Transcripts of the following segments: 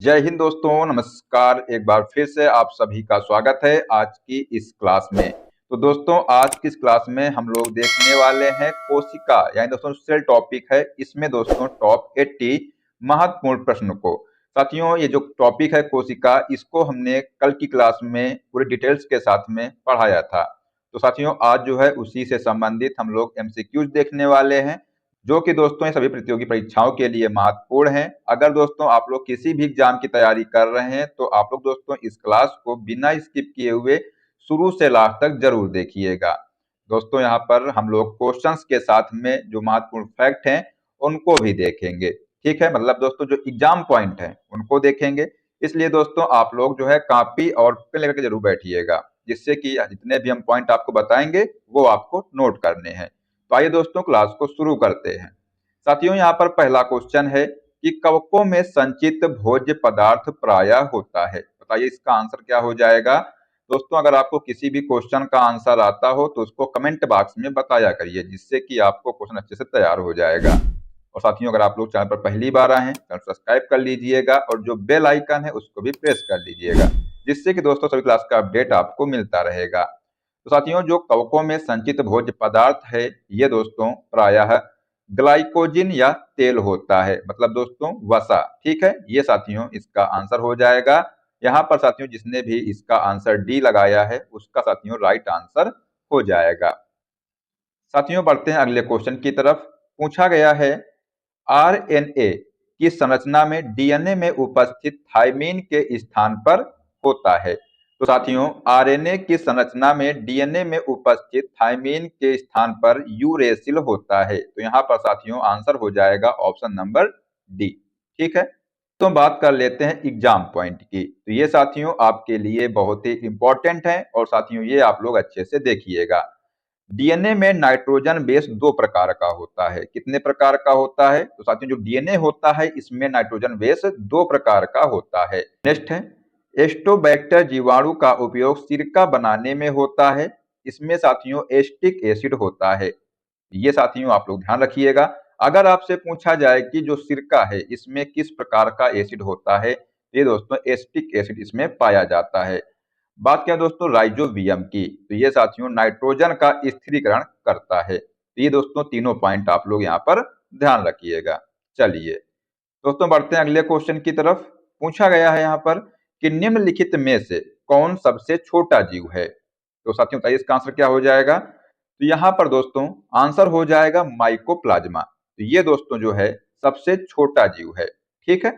जय हिंद दोस्तों, नमस्कार। एक बार फिर से आप सभी का स्वागत है आज की इस क्लास में। तो दोस्तों, आज की इस क्लास में हम लोग देखने वाले हैं कोशिका, यानी दोस्तों सेल टॉपिक है। इसमें दोस्तों टॉप 80 महत्वपूर्ण प्रश्न को। साथियों, ये जो टॉपिक है कोशिका, इसको हमने कल की क्लास में पूरे डिटेल्स के साथ में पढ़ाया था। तो साथियों, आज जो है उसी से संबंधित हम लोग एमसीक्यूज देखने वाले हैं, जो कि दोस्तों ये सभी प्रतियोगी परीक्षाओं के लिए महत्वपूर्ण है। अगर दोस्तों आप लोग किसी भी एग्जाम की तैयारी कर रहे हैं तो आप लोग दोस्तों इस क्लास को बिना स्किप किए हुए शुरू से लास्ट तक जरूर देखिएगा। दोस्तों यहाँ पर हम लोग क्वेश्चंस के साथ में जो महत्वपूर्ण फैक्ट हैं उनको भी देखेंगे। ठीक है, मतलब दोस्तों जो एग्जाम पॉइंट है उनको देखेंगे। इसलिए दोस्तों आप लोग जो है कॉपी और पेन लेकर के जरूर बैठिएगा, जिससे कि जितने भी हम पॉइंट आपको बताएंगे वो आपको नोट करने हैं। तो आइए दोस्तों क्लास को शुरू करते हैं। साथियों, यहाँ पर पहला क्वेश्चन है कि कवकों में संचित भोज्य पदार्थ प्रायः होता है। बताइए इसका आंसर क्या हो जाएगा। दोस्तों अगर आपको किसी भी क्वेश्चन का आंसर आता हो तो उसको कमेंट बॉक्स में बताया करिए, जिससे कि आपको क्वेश्चन अच्छे से तैयार हो जाएगा। और साथियों, अगर आप लोग चैनल पर पहली बार आए हैं तो सब्सक्राइब कर लीजिएगा और जो बेल आइकन है उसको भी प्रेस कर लीजिएगा, जिससे कि दोस्तों सभी क्लास का अपडेट आपको मिलता रहेगा। तो साथियों, जो कवकों में संचित भोज्य पदार्थ है ये दोस्तों प्रायः ग्लाइकोजिन या तेल होता है, मतलब दोस्तों वसा। ठीक है, ये साथियों इसका आंसर हो जाएगा। यहाँ पर साथियों जिसने भी इसका आंसर डी लगाया है उसका साथियों राइट आंसर हो जाएगा। साथियों बढ़ते हैं अगले क्वेश्चन की तरफ। पूछा गया है आरएनए की संरचना में डीएनए में उपस्थित थायमीन के स्थान पर होता है। तो साथियों आरएनए की संरचना में डीएनए में उपस्थित थायमीन के स्थान पर यूरेसिल होता है। तो यहाँ पर साथियों आंसर हो जाएगा ऑप्शन नंबर डी। ठीक है, तो बात कर लेते हैं एग्जाम पॉइंट की। तो ये साथियों आपके लिए बहुत ही इंपॉर्टेंट है और साथियों ये आप लोग अच्छे से देखिएगा। डीएनए में नाइट्रोजन बेस दो प्रकार का होता है। कितने प्रकार का होता है? तो साथियों जो डीएनए होता है इसमें नाइट्रोजन बेस दो प्रकार का होता है। नेक्स्ट है एस्टोबैक्टर जीवाणु का उपयोग सिरका बनाने में होता है। इसमें साथियों एस्टिक एसिड होता है। ये साथियों आप लोग ध्यान रखिएगा। अगर आपसे पूछा जाए कि जो सिरका है इसमें किस प्रकार का एसिड होता है, ये दोस्तों एस्टिक एसिड इसमें पाया जाता है। बात क्या दोस्तों राइजोबियम की, तो ये साथियों नाइट्रोजन का स्थिरीकरण करता है। तो ये दोस्तों तीनों पॉइंट आप लोग यहाँ पर ध्यान रखिएगा। चलिए दोस्तों बढ़ते हैं अगले क्वेश्चन की तरफ। पूछा गया है यहाँ पर कि निम्नलिखित में से कौन सबसे छोटा जीव है। तो साथियों बताइए इसका आंसर क्या हो जाएगा। तो यहाँ पर दोस्तों आंसर हो जाएगा माइकोप्लाज्मा। तो ये दोस्तों जो है सबसे छोटा जीव है। ठीक है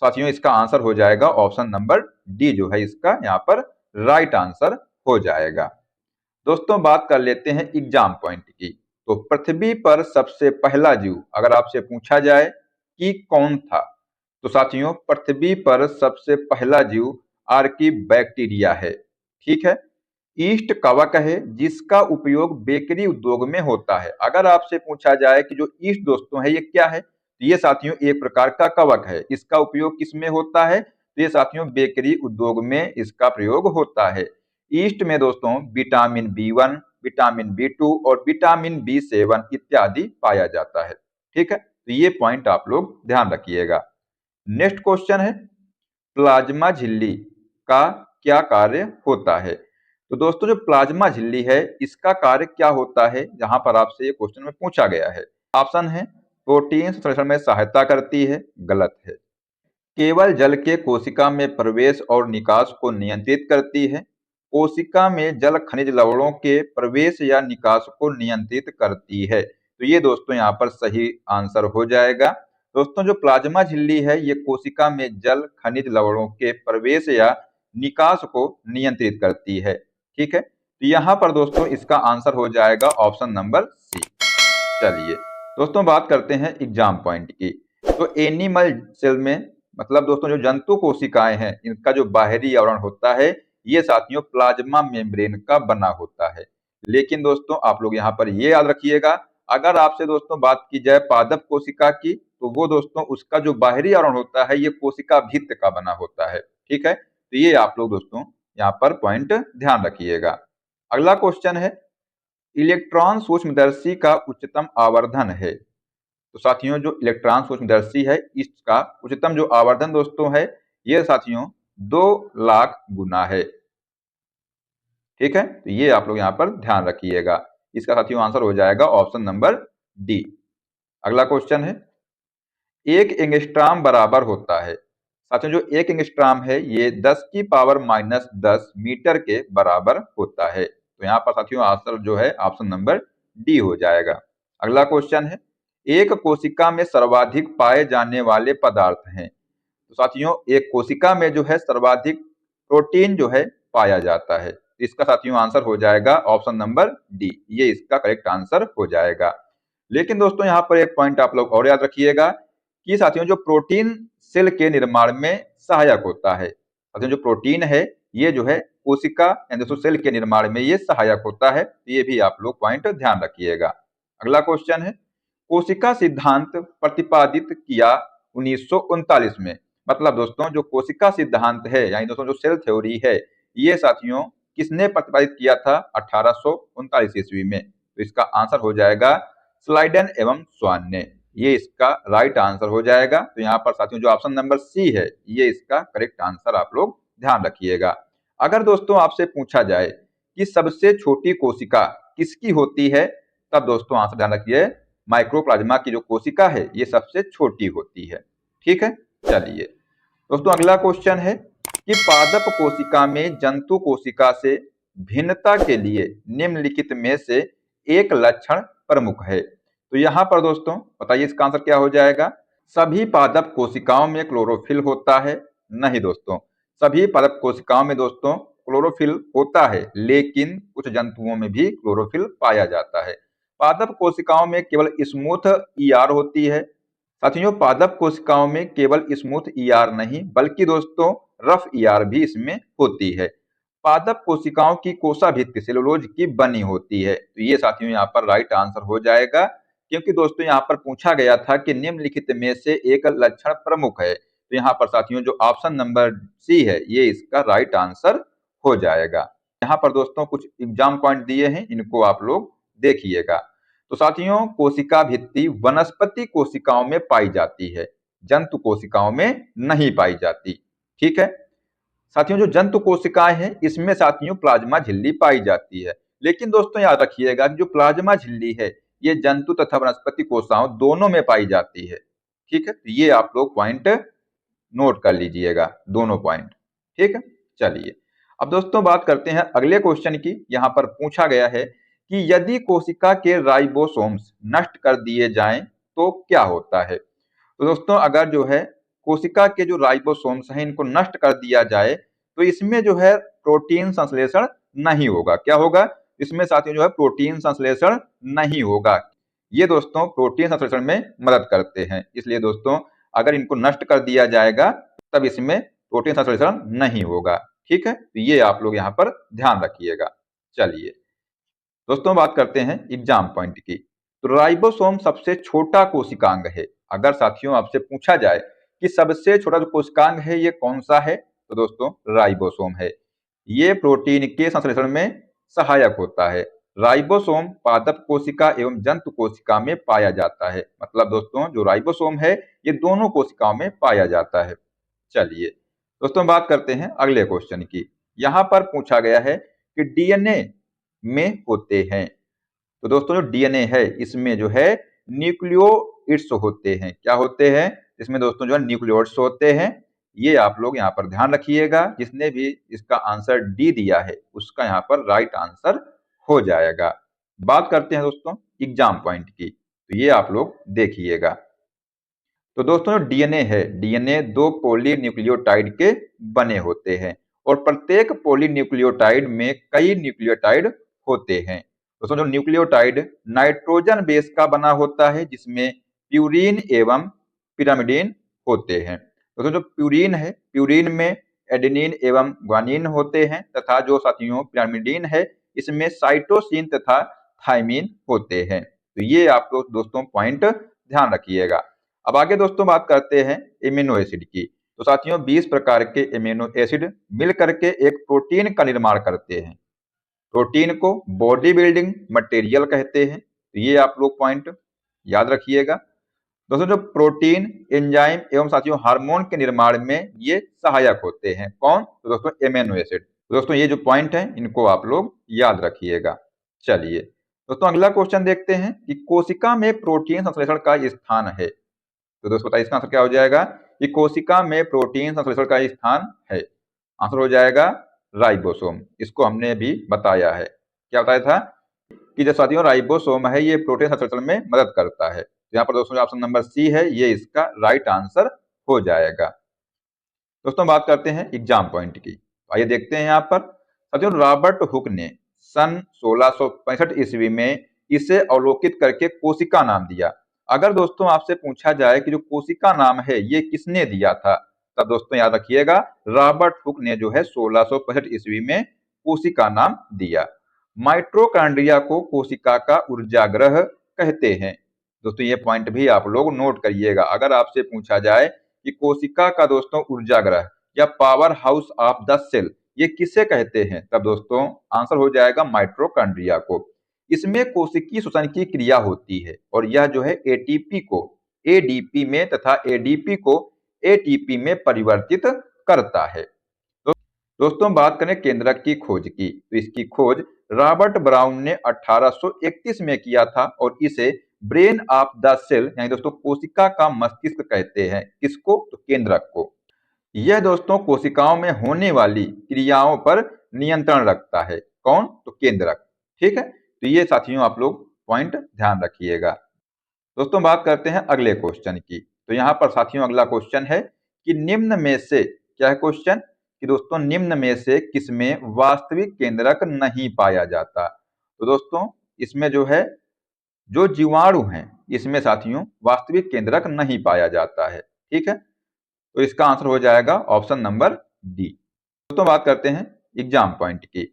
साथियों, इसका आंसर हो जाएगा ऑप्शन नंबर डी, जो है इसका यहाँ पर राइट आंसर हो जाएगा। दोस्तों बात कर लेते हैं एग्जाम पॉइंट की। तो पृथ्वी पर सबसे पहला जीव अगर आपसे पूछा जाए कि कौन था, तो साथियों पृथ्वी पर सबसे पहला जीव आर्कीबैक्टीरिया है। ठीक है, ईस्ट कवक है जिसका उपयोग बेकरी उद्योग में होता है। अगर आपसे पूछा जाए कि जो ईस्ट दोस्तों है ये क्या है, तो ये साथियों एक प्रकार का कवक है। इसका उपयोग किस में होता है, तो ये साथियों बेकरी उद्योग में इसका प्रयोग होता है। ईस्ट में दोस्तों विटामिन बी 1, विटामिन बी 2 और विटामिन बी 7 इत्यादि पाया जाता है। ठीक है, तो ये पॉइंट आप लोग ध्यान रखिएगा। नेक्स्ट क्वेश्चन है प्लाज्मा झिल्ली का क्या कार्य होता है। तो दोस्तों जो प्लाज्मा झिल्ली है इसका कार्य क्या होता है, जहां पर आपसे ये क्वेश्चन में पूछा गया है। ऑप्शन है प्रोटीन संश्लेषण में सहायता करती है, गलत है। केवल जल के कोशिका में प्रवेश और निकास को नियंत्रित करती है। कोशिका में जल खनिज लवणों के प्रवेश या निकास को नियंत्रित करती है। तो ये दोस्तों यहाँ पर सही आंसर हो जाएगा। दोस्तों जो प्लाज्मा झिल्ली है ये कोशिका में जल खनिज लवणों के प्रवेश या निकास को नियंत्रित करती है। ठीक है, तो यहाँ पर दोस्तों इसका आंसर हो जाएगा ऑप्शन नंबर सी। चलिए दोस्तों बात करते हैं एग्जाम पॉइंट की। तो एनिमल सेल में मतलब दोस्तों जो जंतु कोशिकाएं हैं इनका जो बाहरी आवरण होता है ये साथियों प्लाज्मा मेम्ब्रेन का बना होता है। लेकिन दोस्तों आप लोग यहाँ पर ये याद रखिएगा, अगर आपसे दोस्तों बात की जाए पादप कोशिका की तो वो दोस्तों उसका जो बाहरी आवरण होता है ये कोशिका भित्त का बना होता है। ठीक है, तो ये आप लोग दोस्तों यहाँ पर पॉइंट ध्यान रखिएगा। अगला क्वेश्चन है इलेक्ट्रॉन सूक्ष्मदर्शी का उच्चतम आवर्धन है। तो साथियों जो इलेक्ट्रॉन सूक्ष्मदर्शी है इसका उच्चतम जो आवर्धन दोस्तों है ये साथियों 2 लाख गुना है। ठीक है, तो ये आप लोग यहाँ पर ध्यान रखिएगा। इसका साथियों आंसर हो जाएगा ऑप्शन नंबर डी। अगला क्वेश्चन है, 1 एंगस्ट्राम बराबर होता है। साथियों जो 1 एंगस्ट्राम है ये 10⁻⁻10 मीटर के बराबर होता है। तो यहाँ पर साथियों आंसर जो है ऑप्शन नंबर डी हो जाएगा। अगला क्वेश्चन है, एक कोशिका में सर्वाधिक पाए जाने वाले पदार्थ हैं। तो साथियों एक कोशिका में जो है सर्वाधिक प्रोटीन जो है पाया जाता है। इसका साथियों आंसर हो जाएगा ऑप्शन नंबर डी, ये इसका करेक्ट आंसर हो जाएगा। लेकिन दोस्तों यहाँ पर एक पॉइंट आप लोग और याद रखिएगा कि साथियों जो प्रोटीन सेल के निर्माण में सहायक होता है। साथियों जो प्रोटीन है ये जो है कोशिका यानी दोस्तों सेल के निर्माण में ये सहायक होता है, ये भी आप लोग पॉइंट ध्यान रखिएगा। अगला क्वेश्चन है, कोशिका सिद्धांत प्रतिपादित किया 1939 में। मतलब दोस्तों जो कोशिका सिद्धांत है यानी दोस्तों जो सेल थ्योरी है ये साथियों किसने प्रतिपादित किया था 1839 ईस्वी में। तो इसका आंसर हो जाएगा स्लाइडेन एवं स्वान ने, ये इसका राइट आंसर हो जाएगा। तो यहाँ पर साथियों जो ऑप्शन नंबर सी है ये इसका करेक्ट आंसर आप लोग ध्यान रखिएगा। अगर दोस्तों आपसे पूछा जाए कि सबसे छोटी कोशिका किसकी होती है, तब दोस्तों आंसर ध्यान रखिए माइक्रोप्लाज्मा की जो कोशिका है ये सबसे छोटी होती है। ठीक है, चलिए दोस्तों अगला क्वेश्चन है कि पादप कोशिका में जंतु कोशिका से भिन्नता के लिए निम्नलिखित में से एक लक्षण प्रमुख है। तो यहाँ पर दोस्तों बताइए इसका आंसर क्या हो जाएगा। सभी पादप कोशिकाओं में क्लोरोफिल होता है? नहीं दोस्तों, सभी पादप कोशिकाओं में दोस्तों क्लोरोफिल होता है, लेकिन कुछ जंतुओं में भी क्लोरोफिल पाया जाता है। पादप कोशिकाओं में केवल स्मूथ ईआर होती है। साथियों पादप कोशिकाओं में केवल स्मूथ ईआर नहीं बल्कि दोस्तों रफ ईआर भी इसमें होती है। पादप कोशिकाओं की कोशाभित्ति सेलुलोज की बनी होती है। तो ये साथियों यहाँ पर राइट आंसर हो जाएगा, क्योंकि दोस्तों यहाँ पर पूछा गया था कि निम्नलिखित में से एक लक्षण प्रमुख है। तो यहाँ पर साथियों जो ऑप्शन नंबर सी है ये इसका राइट आंसर हो जाएगा। यहाँ पर दोस्तों कुछ एग्जाम पॉइंट दिए हैं, इनको आप लोग देखिएगा। तो साथियों कोशिका भित्ति वनस्पति कोशिकाओं में पाई जाती है, जंतु कोशिकाओं में नहीं पाई जाती। ठीक है साथियों, जो जंतु कोशिकाएं हैं इसमें साथियों प्लाज्मा झिल्ली पाई जाती है। लेकिन दोस्तों याद रखिएगा जो प्लाज्मा झिल्ली है ये जंतु तथा वनस्पति कोशिकाओं दोनों में पाई जाती है। ठीक है, तो ये आप लोग पॉइंट नोट कर लीजिएगा, दोनों पॉइंट। ठीक है, चलिए अब दोस्तों बात करते हैं अगले क्वेश्चन की। यहाँ पर पूछा गया है कि यदि कोशिका के राइबोसोम्स नष्ट कर दिए जाएं तो क्या होता है। तो दोस्तों अगर जो है कोशिका के जो राइबोसोम्स हैं इनको नष्ट कर दिया जाए तो इसमें जो है प्रोटीन संश्लेषण नहीं होगा। क्या होगा, इसमें साथियों जो है प्रोटीन संश्लेषण नहीं होगा। ये दोस्तों प्रोटीन संश्लेषण में मदद करते हैं, इसलिए दोस्तों अगर इनको नष्ट कर दिया जाएगा तब इसमें प्रोटीन संश्लेषण नहीं होगा। ठीक है, तो ये आप लोग यहाँ पर ध्यान रखिएगा। चलिए दोस्तों बात करते हैं एग्जाम पॉइंट की। तो राइबोसोम सबसे छोटा कोशिकांग है। अगर साथियों आपसे पूछा जाए कि सबसे छोटा जो कोशिकांग है ये कौन सा है, तो दोस्तों राइबोसोम है। ये प्रोटीन के संश्लेषण में सहायक होता है। राइबोसोम पादप कोशिका एवं जंतु कोशिका में पाया जाता है। मतलब दोस्तों जो राइबोसोम है ये दोनों कोशिकाओं में पाया जाता है। चलिए दोस्तों बात करते हैं अगले क्वेश्चन की। यहाँ पर पूछा गया है कि डीएनए में होते हैं। तो दोस्तों जो डीएनए है इसमें जो है न्यूक्लियोइड्स होते हैं। क्या होते हैं, इसमें दोस्तों जो है न्यूक्लियोइड्स होते हैं। ये आप लोग यहाँ पर ध्यान रखिएगा, जिसने भी इसका आंसर डी दिया है उसका यहाँ पर राइट आंसर हो जाएगा। बात करते हैं दोस्तों एग्जाम पॉइंट की, तो ये आप लोग देखिएगा। तो दोस्तों जो डीएनए है, डीएनए 2 पॉलीन्यूक्लियोटाइड के बने होते हैं और प्रत्येक पॉलीन्यूक्लियोटाइड में कई न्यूक्लियोटाइड होते हैं। दोस्तों जो न्यूक्लियोटाइड नाइट्रोजन बेस का बना होता है जिसमें प्यूरीन एवं पिरामिडीन होते हैं। दोस्तों जो प्यूरीन है, प्यूरीन में एडेनिन एवं ग्वानिन होते हैं तथा जो साथियों पिरामिडीन है इसमें साइटोसिन तथा थाइमिन होते हैं। तो ये आप लोग दोस्तों पॉइंट ध्यान रखिएगा। अब आगे दोस्तों बात करते हैं एमिनो एसिड की। तो साथियों 20 प्रकार के एमिनो एसिड मिल करके एक प्रोटीन का निर्माण करते हैं। प्रोटीन को बॉडी बिल्डिंग मटेरियल कहते हैं। तो ये आप लोग पॉइंट याद रखिएगा। दोस्तों जो प्रोटीन, एंजाइम एवं साथियों हार्मोन के निर्माण में ये सहायक होते हैं। कौन? तो दोस्तों एमिनो एसिड। दोस्तों ये जो पॉइंट है इनको आप लोग याद रखिएगा। चलिए दोस्तों अगला क्वेश्चन देखते हैं कि कोशिका में प्रोटीन संश्लेषण का स्थान है। तो दोस्तों बताइए इसका आंसर क्या हो जाएगा कि कोशिका में प्रोटीन संश्लेषण का स्थान है। आंसर हो जाएगा राइबोसोम। इसको हमने भी बताया है। क्या बताया था कि जो साथियों राइबोसोम है ये प्रोटीन संश्लेषण में मदद करता है। तो यहाँ पर दोस्तों ऑप्शन नंबर सी है ये इसका राइट आंसर हो जाएगा। दोस्तों बात करते हैं एग्जाम पॉइंट की। आइए देखते हैं यहाँ पर साथियों रॉबर्ट हुक ने सन 1665 ईस्वी में इसे अवलोकित करके कोशिका नाम दिया। अगर दोस्तों आपसे पूछा जाए कि जो कोशिका नाम है ये किसने दिया था, तब दोस्तों याद रखिएगा रॉबर्ट हुक ने जो है 1665 ईस्वी में कोशिका नाम दिया। माइटोकॉन्ड्रिया को कोशिका का ऊर्जागृह कहते हैं। दोस्तों ये पॉइंट भी आप लोग नोट करिएगा। अगर आपसे पूछा जाए कि कोशिका का दोस्तों ऊर्जागृह या power house of the cell ये किसे कहते हैं, तब दोस्तों आंसर हो जाएगा माइटोकॉन्ड्रिया को। इसमें कोशिकीय श्वसन की क्रिया होती है और यह जो है एटीपी को एडीपी में तथा एडीपी को एटीपी में परिवर्तित करता है। दोस्तों बात करें केंद्रक की खोज की, तो इसकी खोज रॉबर्ट ब्राउन ने 1831 में किया था और इसे ब्रेन ऑफ द सेल यानी दोस्तों कोशिका का मस्तिष्क कहते हैं। किसको? तो केंद्रक को। यह दोस्तों कोशिकाओं में होने वाली क्रियाओं पर नियंत्रण रखता है। कौन? तो केंद्रक। ठीक है, तो ये साथियों आप लोग पॉइंट ध्यान रखिएगा। दोस्तों बात करते हैं अगले क्वेश्चन की। तो यहाँ पर साथियों अगला क्वेश्चन है कि निम्न में से क्या है क्वेश्चन कि दोस्तों निम्न में से किसमें वास्तविक केंद्रक नहीं पाया जाता। तो दोस्तों इसमें जो है जो जीवाणु हैं इसमें साथियों वास्तविक केंद्रक नहीं पाया जाता है। ठीक है, तो इसका आंसर हो जाएगा ऑप्शन नंबर डी। दोस्तों बात करते हैं एग्जाम पॉइंट की।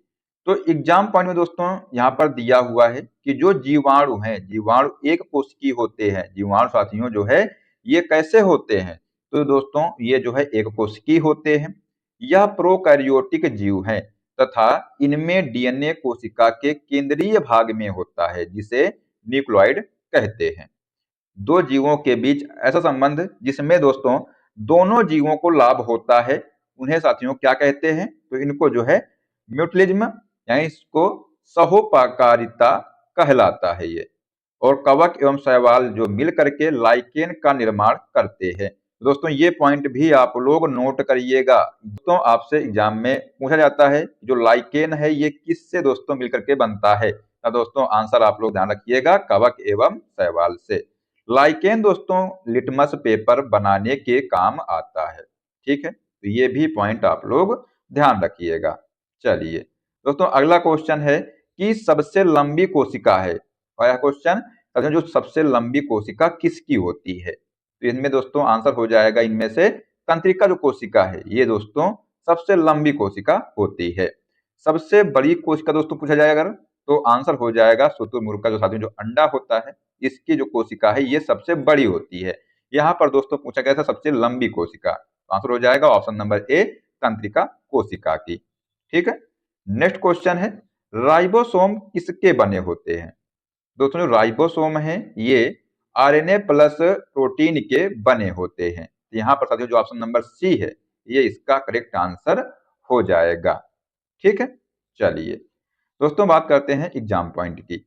तो एग्जाम पॉइंट में दोस्तों यहाँ पर दिया हुआ है कि जो जीवाणु हैं, जीवाणु एक कोशिकीय होते हैं। जीवाणु साथियों जो है ये कैसे होते हैं, तो दोस्तों ये जो है एक कोशिकीय होते हैं। यह प्रोकैरियोटिक जीव है तथा इनमें डीएनए कोशिका के केंद्रीय भाग में होता है जिसे न्यूक्लियोइड कहते हैं। दो जीवों के बीच ऐसा संबंध जिसमें दोस्तों दोनों जीवों को लाभ होता है उन्हें साथियों क्या कहते हैं, तो इनको जो है म्यूटलिज्म यानी इसको सहोपकारिता कहलाता है ये। और कवक एवं शैवाल जो मिल करके लाइकेन का निर्माण करते हैं। दोस्तों ये पॉइंट भी आप लोग नोट करिएगा। दोस्तों आपसे एग्जाम में पूछा जाता है जो लाइकेन है ये किससे दोस्तों मिल करके बनता है, तो दोस्तों आंसर आप लोग ध्यान रखिएगा कवक एवं शैवाल से। लाइकेन दोस्तों लिटमस पेपर बनाने के काम आता है। ठीक है, तो ये भी पॉइंट आप लोग ध्यान रखिएगा। चलिए दोस्तों अगला क्वेश्चन है कि सबसे लंबी कोशिका है। क्या क्वेश्चन? जो सबसे लंबी कोशिका किसकी होती है, तो इनमें दोस्तों आंसर हो जाएगा इनमें से तंत्रिका जो कोशिका है ये दोस्तों सबसे लंबी कोशिका होती है। सबसे बड़ी कोशिका दोस्तों पूछा जाएगा अगर, तो आंसर हो जाएगा शुतुरमुर्ग का जो साथियों जो अंडा होता है इसकी जो कोशिका है ये सबसे बड़ी होती है। यहाँ पर दोस्तों पूछा गया था सबसे लंबी कोशिका, तो आंसर हो जाएगा ऑप्शन नंबर ए तंत्रिका कोशिका की। ठीक है, नेक्स्ट क्वेश्चन है राइबोसोम किसके बने होते हैं। दोस्तों जो राइबोसोम है ये आरएनए प्लस प्रोटीन के बने होते हैं। तो यहाँ पर साथियों जो ऑप्शन नंबर सी है ये इसका करेक्ट आंसर हो जाएगा। ठीक है, चलिए दोस्तों बात करते हैं एग्जाम पॉइंट की।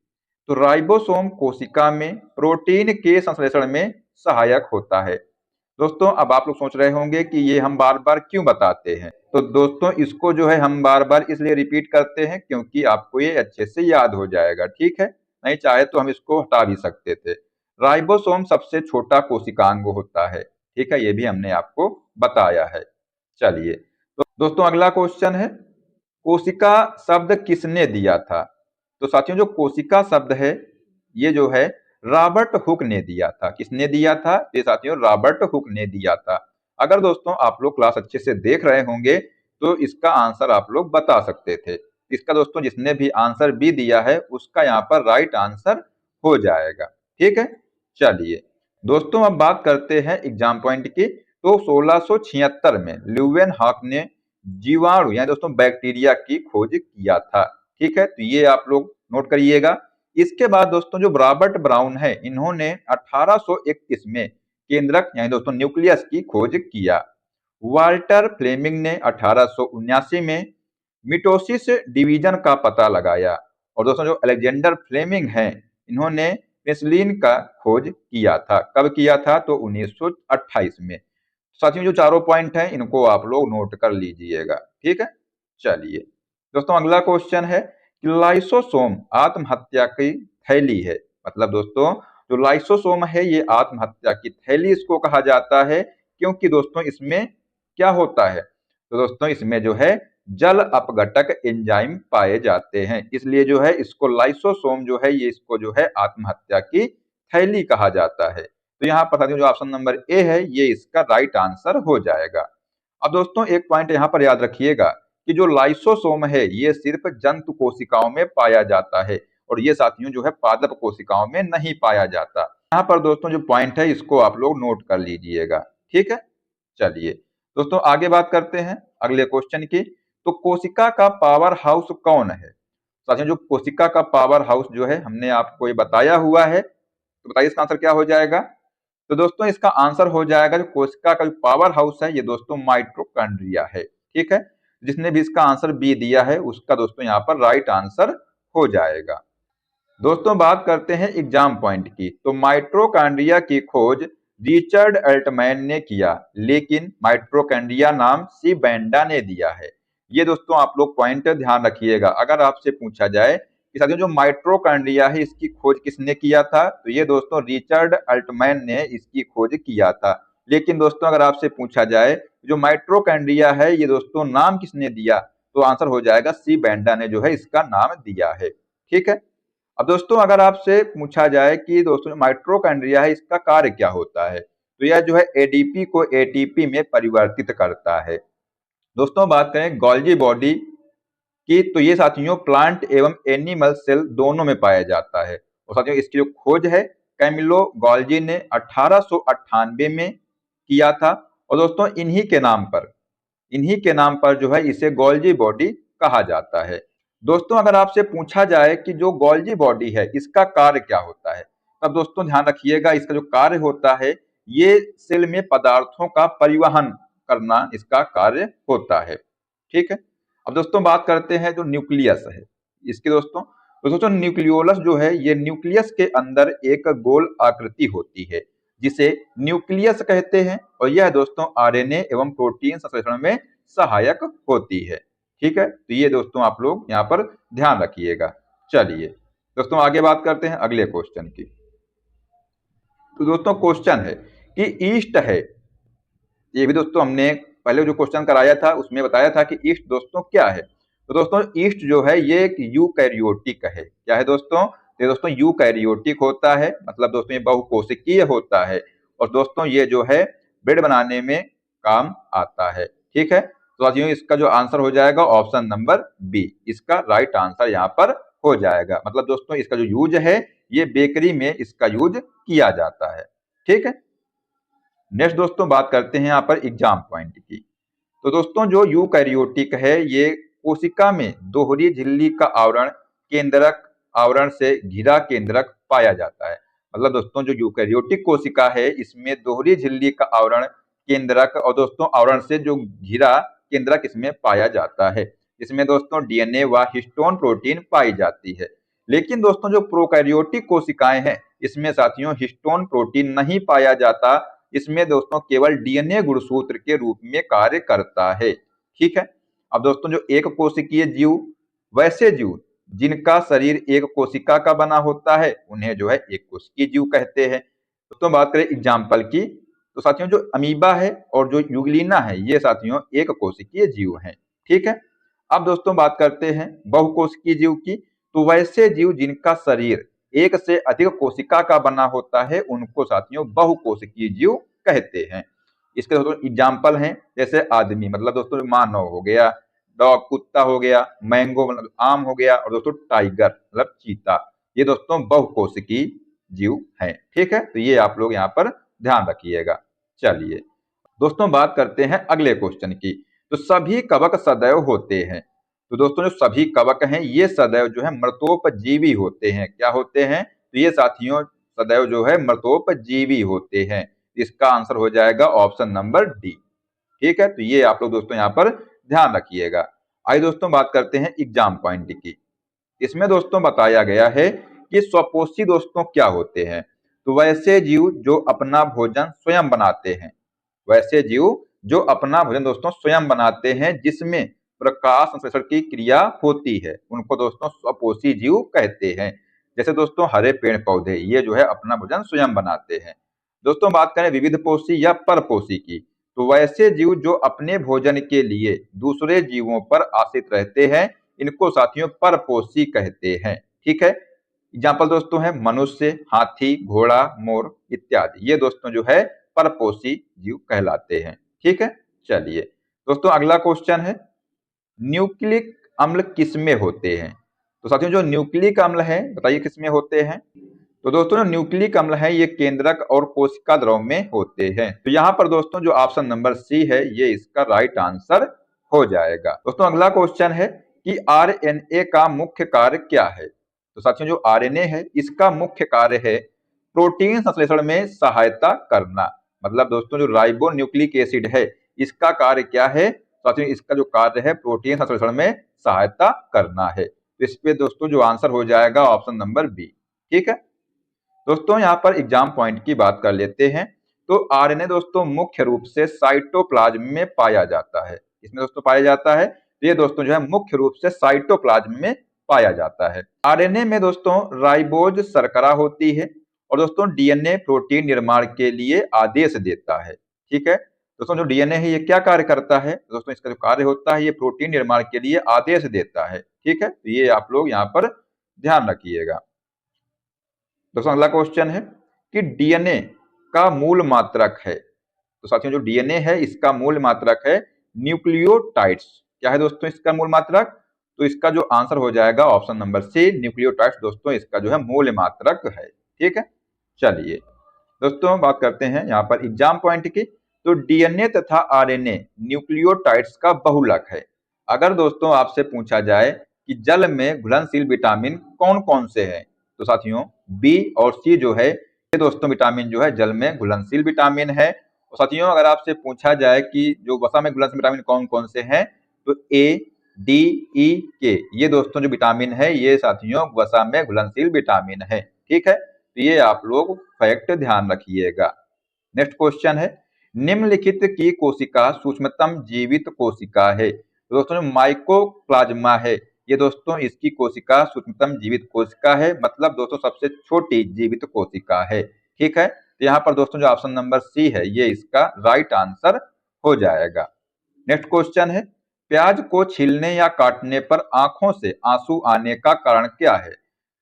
तो राइबोसोम कोशिका में प्रोटीन के संश्लेषण में सहायक होता है। दोस्तों अब आप लोग सोच रहे होंगे कि ये हम बार बार क्यों बताते हैं, तो दोस्तों इसको जो है हम बार बार इसलिए रिपीट करते हैं क्योंकि आपको ये अच्छे से याद हो जाएगा। ठीक है, नहीं चाहे तो हम इसको हटा भी सकते थे। राइबोसोम सबसे छोटा कोशिकांग होता है। ठीक है, ये भी हमने आपको बताया है। चलिए तो दोस्तों अगला क्वेश्चन है कोशिका शब्द किसने दिया था। तो साथियों जो कोशिका शब्द है ये जो है रॉबर्ट हुक ने दिया था। किसने दिया था? ये साथियों रॉबर्ट हुक ने दिया था। अगर दोस्तों आप लोग क्लास अच्छे से देख रहे होंगे तो इसका आंसर आप लोग बता सकते थे। इसका दोस्तों जिसने भी आंसर बी दिया है उसका यहाँ पर राइट आंसर हो जाएगा। ठीक है, चलिए दोस्तों अब बात करते हैं एग्जाम पॉइंट की। तो 1676 में ल्यूवेन हॉक ने जीवाणु यानी दोस्तों बैक्टीरिया की खोज किया था। ठीक है, तो ये आप लोग नोट करिएगा। इसके बाद दोस्तों जो रॉबर्ट ब्राउन है, इन्होंने 1831 में केंद्रक यानी दोस्तों न्यूक्लियस की खोज किया। वाल्टर फ्लेमिंग ने 1879 में मिटोसिस डिवीजन का पता लगाया। और दोस्तों जो अलेक्जेंडर फ्लेमिंग हैं, इन्होंने पेनिसिलिन का खोज किया था। कब किया था? तो 1928 में। साथियों जो चारों पॉइंट हैं, इनको आप लोग नोट कर लीजिएगा। ठीक है, चलिए दोस्तों अगला क्वेश्चन है कि लाइसोसोम आत्महत्या की थैली है। मतलब दोस्तों जो लाइसोसोम है, ये आत्महत्या की थैली इसको कहा जाता है, क्योंकि दोस्तों इसमें क्या होता है? तो दोस्तों इसमें जो है जल अपघटक एंजाइम पाए जाते हैं, इसलिए जो है इसको लाइसोसोम जो है ये इसको जो है आत्महत्या की थैली कहा जाता है। तो यहाँ पर साथियों जो ऑप्शन नंबर ए है, ये इसका राइट आंसर हो जाएगा। अब दोस्तों एक पॉइंट यहाँ पर याद रखिएगा कि जो लाइसोसोम है, ये सिर्फ जंतु कोशिकाओं में पाया जाता है, और ये साथियों जो है पादप कोशिकाओं में नहीं पाया जाता। यहाँ पर दोस्तों जो पॉइंट है, इसको आप लोग नोट कर लीजिएगा। ठीक है, चलिए दोस्तों आगे बात करते हैं अगले क्वेश्चन की। तो कोशिका का पावर हाउस कौन है? साथियों जो कोशिका का पावर हाउस जो है, हमने आपको ये बताया हुआ है, तो बताइए इसका आंसर क्या हो जाएगा? तो दोस्तों इसका आंसर हो जाएगा, जो कोशिका का जो पावर हाउस है, ये दोस्तों माइटोकॉन्ड्रिया है। ठीक है, जिसने भी इसका आंसर बी दिया है, उसका दोस्तों यहाँ पर राइट आंसर हो जाएगा। दोस्तों बात करते हैं एग्जाम पॉइंट की। तो माइटोकॉन्ड्रिया की खोज रिचर्ड अल्टमैन ने किया, लेकिन माइटोकॉन्ड्रिया नाम सी बेंडा ने दिया है। ये दोस्तों आप लोग पॉइंट ध्यान रखिएगा। अगर आपसे पूछा जाए कि साथियों जो माइटोकॉन्ड्रिया है, इसकी खोज किसने किया था, तो ये दोस्तों रिचर्ड अल्टमैन ने इसकी खोज किया था। लेकिन दोस्तों अगर आपसे पूछा जाए जो माइटोकॉन्ड्रिया है, ये दोस्तों नाम किसने दिया, तो आंसर हो जाएगा सी बेंडा ने जो है इसका नाम दिया है। ठीक है, अब दोस्तों अगर आपसे पूछा जाए कि दोस्तों माइटोकॉन्ड्रिया है, इसका कार्य क्या होता है, तो यह जो है एडीपी को एटीपी में परिवर्तित करता है। दोस्तों बात करें गोल्गी बॉडी की, तो ये साथियों प्लांट एवं एनिमल सेल दोनों में पाया जाता है। और साथियों इसकी जो खोज है कैमिलो गोल्गी ने 1898 में किया था। और दोस्तों इन्हीं के नाम पर जो है इसे गोल्गी बॉडी कहा जाता है। दोस्तों अगर आपसे पूछा जाए कि जो गोल्गी बॉडी है, इसका कार्य क्या होता है, तब दोस्तों ध्यान रखिएगा इसका जो कार्य होता है, ये सेल में पदार्थों का परिवहन करना इसका कार्य होता है। ठीक है, अब दोस्तों बात करते हैं जो न्यूक्लियस है इसकी। दोस्तों न्यूक्लियोलस जो है, ये न्यूक्लियस के अंदर एक गोल आकृति होती है, जिसे न्यूक्लियस कहते हैं। और यह दोस्तों आरएनए एवं प्रोटीन संश्लेषण में सहायक होती है। ठीक है, तो ये दोस्तों आप लोग यहाँ पर ध्यान रखिएगा। चलिए दोस्तों आगे बात करते हैं अगले क्वेश्चन की। तो दोस्तों क्वेश्चन है कि ईस्ट है, ये भी दोस्तों हमने पहले जो क्वेश्चन कराया था उसमें बताया था कि ईस्ट दोस्तों क्या है। तो दोस्तों ईस्ट जो है ये एक यूकैरियोटिक है। क्या है दोस्तों? ये दोस्तों यूकैरियोटिक होता है, मतलब दोस्तों ये बहुकोशिकीय होता है। और दोस्तों ये जो है ब्रेड बनाने में काम आता है। ठीक है, तो साथियों इसका जो आंसर हो जाएगा ऑप्शन नंबर बी, इसका राइट आंसर यहाँ पर हो जाएगा। मतलब दोस्तों इसका जो यूज है, ये बेकरी में इसका यूज किया जाता है। ठीक है, नेक्स्ट दोस्तों बात करते हैं यहाँ पर एग्जाम पॉइंट की। तो दोस्तों जो यूकैरियोटिक है, ये कोशिका में दोहरी झिल्ली का आवरण केंद्रक आवरण से घिरा केंद्रक पाया जाता है। मतलब दोस्तों जो यूकैरियोटिक कोशिका है, इसमें दोहरी झिल्ली का आवरण केंद्रक और दोस्तों आवरण से जो घिरा केंद्रक इसमें पाया जाता है। इसमें दोस्तों डीएनए व हिस्टोन प्रोटीन पाई जाती है। लेकिन दोस्तों जो प्रोकैरियोटिक कोशिकाएं हैं, इसमें साथियों हिस्टोन प्रोटीन नहीं पाया जाता। इसमें दोस्तों केवल डीएनए गुणसूत्र के रूप में कार्य करता है। ठीक है, अब दोस्तों जो एक कोशिकीय जीव, वैसे जीव जिनका शरीर एक कोशिका का बना होता है, उन्हें जो है एक कोशिकीय जीव कहते हैं। दोस्तों बात करें एग्जाम्पल की, तो साथियों जो अमीबा है और जो यूग्लिना है, ये साथियों एक कोशिकीय जीव हैं। ठीक है, अब दोस्तों बात करते हैं बहुकोशिकीय जीव की। तो वैसे जीव जिनका शरीर एक से अधिक कोशिका का बना होता है, उनको साथियों बहुकोशिकीय जीव कहते हैं। इसके दोस्तों एग्जाम्पल हैं, जैसे आदमी मतलब दोस्तों मानव हो गया, डॉग कुत्ता हो गया, मैंगो मतलब आम हो गया, और दोस्तों टाइगर मतलब चीता, ये दोस्तों बहुकोशिकीय जीव हैं। ठीक है, तो ये आप लोग यहाँ पर ध्यान रखिएगा। चलिए दोस्तों बात करते हैं अगले क्वेश्चन की। तो सभी कवक सदैव होते हैं, तो दोस्तों जो सभी कवक हैं ये सदैव जो है मृतोपजीवी होते हैं। क्या होते हैं? तो ये साथियों सदैव जो है मृतोपजीवी होते हैं। इसका आंसर हो जाएगा ऑप्शन नंबर डी। ठीक है, तो ये आप लोग दोस्तों यहाँ पर ध्यान रखिएगा। आइए दोस्तों बात करते हैं एग्जाम पॉइंट की। इसमें दोस्तों बताया गया है कि स्वपोषी दोस्तों क्या होते हैं। तो वैसे जीव जो अपना भोजन स्वयं बनाते हैं, वैसे जीव जो अपना भोजन दोस्तों स्वयं बनाते हैं जिसमें प्रकाश संश्लेषण की क्रिया होती है, उनको दोस्तों स्वपोषी जीव कहते हैं। जैसे दोस्तों हरे पेड़ पौधे ये जो है अपना भोजन स्वयं बनाते हैं। दोस्तों बात करें विविध पोषी या परपोषी की, तो वैसे जीव जो अपने भोजन के लिए दूसरे जीवों पर आश्रित रहते हैं, इनको साथियों परपोषी कहते हैं। ठीक है, एग्जाम्पल दोस्तों है मनुष्य, हाथी, घोड़ा, मोर इत्यादि। ये दोस्तों जो है परपोषी जीव कहलाते हैं। ठीक है, चलिए दोस्तों अगला क्वेश्चन है, न्यूक्लिक अम्ल किसमें होते हैं? तो साथियों जो न्यूक्लिक अम्ल है बताइए किसमें होते हैं? तो दोस्तों जो न्यूक्लिक अम्ल है ये केंद्रक और कोशिका द्रव में होते हैं। तो यहाँ पर दोस्तों जो ऑप्शन नंबर सी है ये इसका राइट आंसर हो जाएगा। दोस्तों अगला क्वेश्चन है कि आरएनए का मुख्य कार्य क्या है? तो साथियों जो आरएनए है इसका मुख्य कार्य है प्रोटीन संश्लेषण में सहायता करना। मतलब दोस्तों जो राइबो न्यूक्लिक एसिड है इसका कार्य क्या है? साथियों इसका जो कार्य है प्रोटीन संश्लेषण में सहायता करना है। तो इस पे दोस्तों जो आंसर हो जाएगा ऑप्शन नंबर बी। ठीक है दोस्तों, यहाँ पर एग्जाम पॉइंट की बात कर लेते हैं। तो आरएनए दोस्तों मुख्य रूप से साइटोप्लाज्म में पाया जाता है। इसमें दोस्तों पाया जाता है, तो ये दोस्तों जो है मुख्य रूप से साइटोप्लाज्म में पाया जाता है। आरएनए में दोस्तों राइबोज शर्करा होती है और दोस्तों डीएनए प्रोटीन निर्माण के लिए आदेश देता है। ठीक है दोस्तों, जो डीएनए है ये क्या कार्य करता है? दोस्तों इसका जो कार्य होता है ये प्रोटीन निर्माण के लिए आदेश देता है। ठीक है, तो ये आप लोग यहाँ पर ध्यान रखिएगा। दोस्तों अगला क्वेश्चन है कि डीएनए का मूल मात्रक है। तो साथियों जो डीएनए है इसका मूल मात्रक है न्यूक्लियोटाइड्स। क्या है दोस्तों इसका मूल मात्रक? तो इसका जो आंसर हो जाएगा ऑप्शन नंबर सी, न्यूक्लियोटाइड्स दोस्तों इसका जो है मूल मात्रक है। ठीक है, चलिए दोस्तों बात करते हैं यहाँ पर एग्जाम पॉइंट की। तो डीएनए तथा आरएनए न्यूक्लियोटाइड्स का बहुलक है। अगर दोस्तों आपसे पूछा जाए कि जल में घुलनशील विटामिन कौन कौन से हैं, तो साथियों बी और सी जो है ये दोस्तों विटामिन जो है जल में घुलनशील विटामिन है। और साथियों अगर आपसे पूछा जाए कि जो वसा में घुलनशील विटामिन कौन कौन से हैं, तो ए, डी, ई, के ये दोस्तों जो विटामिन है ये साथियों वसा में घुलनशील विटामिन है। ठीक है, तो ये आप लोग फैक्ट ध्यान रखिएगा। नेक्स्ट क्वेश्चन है, निम्नलिखित की कोशिका सूक्ष्मतम जीवित कोशिका है। तो दोस्तों जो माइकोप्लाज्मा है ये दोस्तों इसकी कोशिका सूक्ष्मतम जीवित कोशिका है, मतलब दोस्तों सबसे छोटी जीवित कोशिका है। ठीक है, तो यहाँ पर दोस्तों जो ऑप्शन नंबर सी है ये इसका राइट आंसर हो जाएगा। नेक्स्ट क्वेश्चन है, प्याज को छीलने या काटने पर आंखों से आंसू आने का कारण क्या है?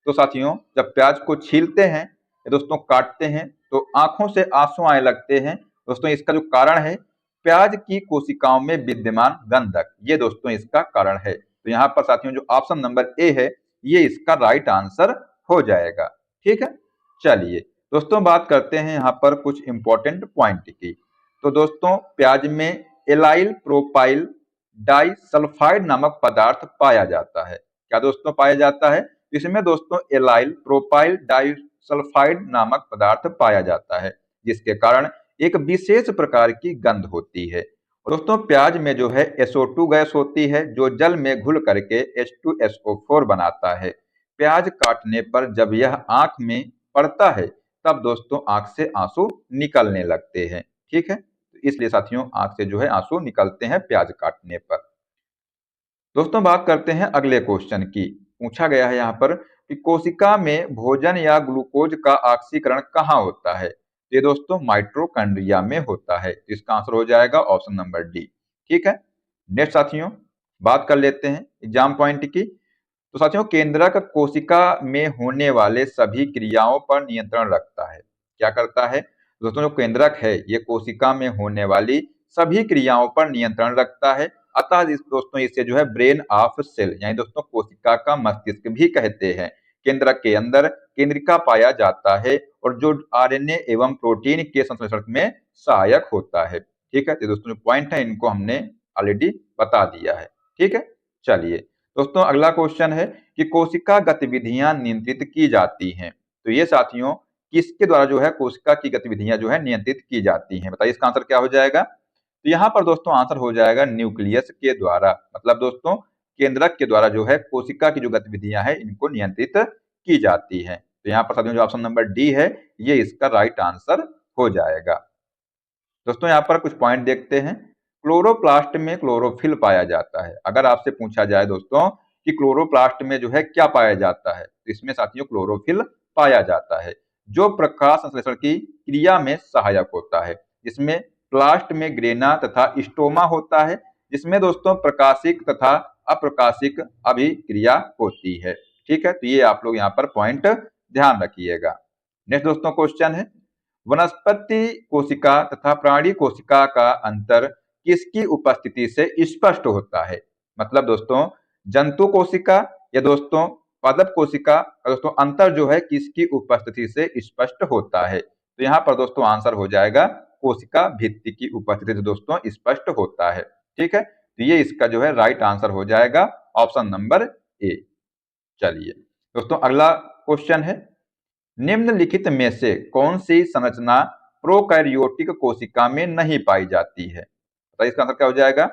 तो साथियों जब प्याज को छीलते हैं या दोस्तों काटते हैं तो आंखों से आंसू आने लगते हैं। दोस्तों इसका जो कारण है प्याज की कोशिकाओं में विद्यमान गंधक, ये दोस्तों इसका कारण है। तो यहाँ पर साथियों जो ऑप्शन नंबर ए है ये इसका राइट आंसर हो जाएगा। ठीक है, चलिए दोस्तों बात करते हैं यहाँ पर कुछ इंपॉर्टेंट पॉइंट की। तो दोस्तों प्याज में एलाइल प्रोपाइल डाइसल्फाइड नामक पदार्थ पाया जाता है। क्या दोस्तों पाया जाता है? इसमें दोस्तों एलाइल प्रोपाइल डाइसल्फाइड नामक पदार्थ पाया जाता है जिसके कारण एक विशेष प्रकार की गंध होती है। और दोस्तों प्याज में जो है SO2 गैस होती है जो जल में घुल करके H2SO4 बनाता है। प्याज काटने पर जब यह आंख में पड़ता है तब दोस्तों आंख से आंसू निकलने लगते हैं। ठीक है, तो इसलिए साथियों आंख से जो है आंसू निकलते हैं प्याज काटने पर। दोस्तों बात करते हैं अगले क्वेश्चन की। पूछा गया है यहाँ पर कि कोशिका में भोजन या ग्लूकोज का ऑक्सीकरण कहाँ होता है? ये दोस्तों माइटोकॉन्ड्रिया में होता है। इसका आंसर हो जाएगा ऑप्शन नंबर डी। ठीक है, नेक्स्ट साथियों बात कर लेते हैं एग्जाम पॉइंट की। तो साथियों केंद्रक कोशिका में होने वाले सभी क्रियाओं पर नियंत्रण रखता है। क्या करता है? दोस्तों जो केंद्रक है ये कोशिका में होने वाली सभी क्रियाओं पर नियंत्रण रखता है। अतः दोस्तों इसे जो है ब्रेन ऑफ सेल यानी दोस्तों कोशिका का मस्तिष्क भी कहते हैं। केंद्रक के अंदर केंद्रिका पाया जाता है और जो आरएनए एवं प्रोटीन के संश्लेषण में सहायक होता है। ठीक है, तो दोस्तों जो पॉइंट है इनको हमने ऑलरेडी बता दिया है। ठीक है, चलिए दोस्तों अगला क्वेश्चन है कि कोशिका गतिविधियां नियंत्रित की जाती हैं। तो ये साथियों किसके द्वारा जो है कोशिका की गतिविधियां जो है नियंत्रित की जाती हैं, बताइए इसका आंसर क्या हो जाएगा। तो यहाँ पर दोस्तों आंसर हो जाएगा न्यूक्लियस के द्वारा, मतलब दोस्तों केंद्रक के द्वारा जो है कोशिका की जो गतिविधियां है इनको नियंत्रित की जाती है। तो यहाँ पर साथियों जो ऑप्शन नंबर डी है ये इसका राइट आंसर हो जाएगा। दोस्तों यहाँ पर कुछ पॉइंट देखते हैं। क्लोरोप्लास्ट में क्लोरोफिल पाया जाता है। अगर आपसे पूछा जाए दोस्तों कि क्लोरोप्लास्ट में जो है क्या पाया जाता है, तो इसमें साथियों क्लोरोफिल पाया जाता है जो प्रकाश संश्लेषण की क्रिया में सहायक होता है। इसमें प्लास्ट में ग्रेना तथा स्टोमा होता है जिसमें दोस्तों प्रकाशिक तथा अप्रकाशिक अभिक्रिया होती है। ठीक है, तो ये आप लोग यहाँ पर पॉइंट ध्यान रखिएगा। नेक्स्ट दोस्तों क्वेश्चन है वनस्पति कोशिका तथा प्राणी कोशिका का अंतर किसकी उपस्थिति से स्पष्ट होता है। मतलब दोस्तों जंतु कोशिका या दोस्तों पादप कोशिका का दोस्तों अंतर जो है किसकी उपस्थिति से स्पष्ट होता है। तो यहाँ पर दोस्तों आंसर हो जाएगा कोशिका भित्ति की उपस्थिति से दोस्तों स्पष्ट होता है। ठीक है, तो ये इसका जो है राइट आंसर हो जाएगा ऑप्शन नंबर ए। चलिए दोस्तों अगला क्वेश्चन है निम्नलिखित में से कौन सी संरचना प्रोकैरियोटिक कोशिका में नहीं पाई जाती है। बताइए इसका आंसर क्या हो जाएगा।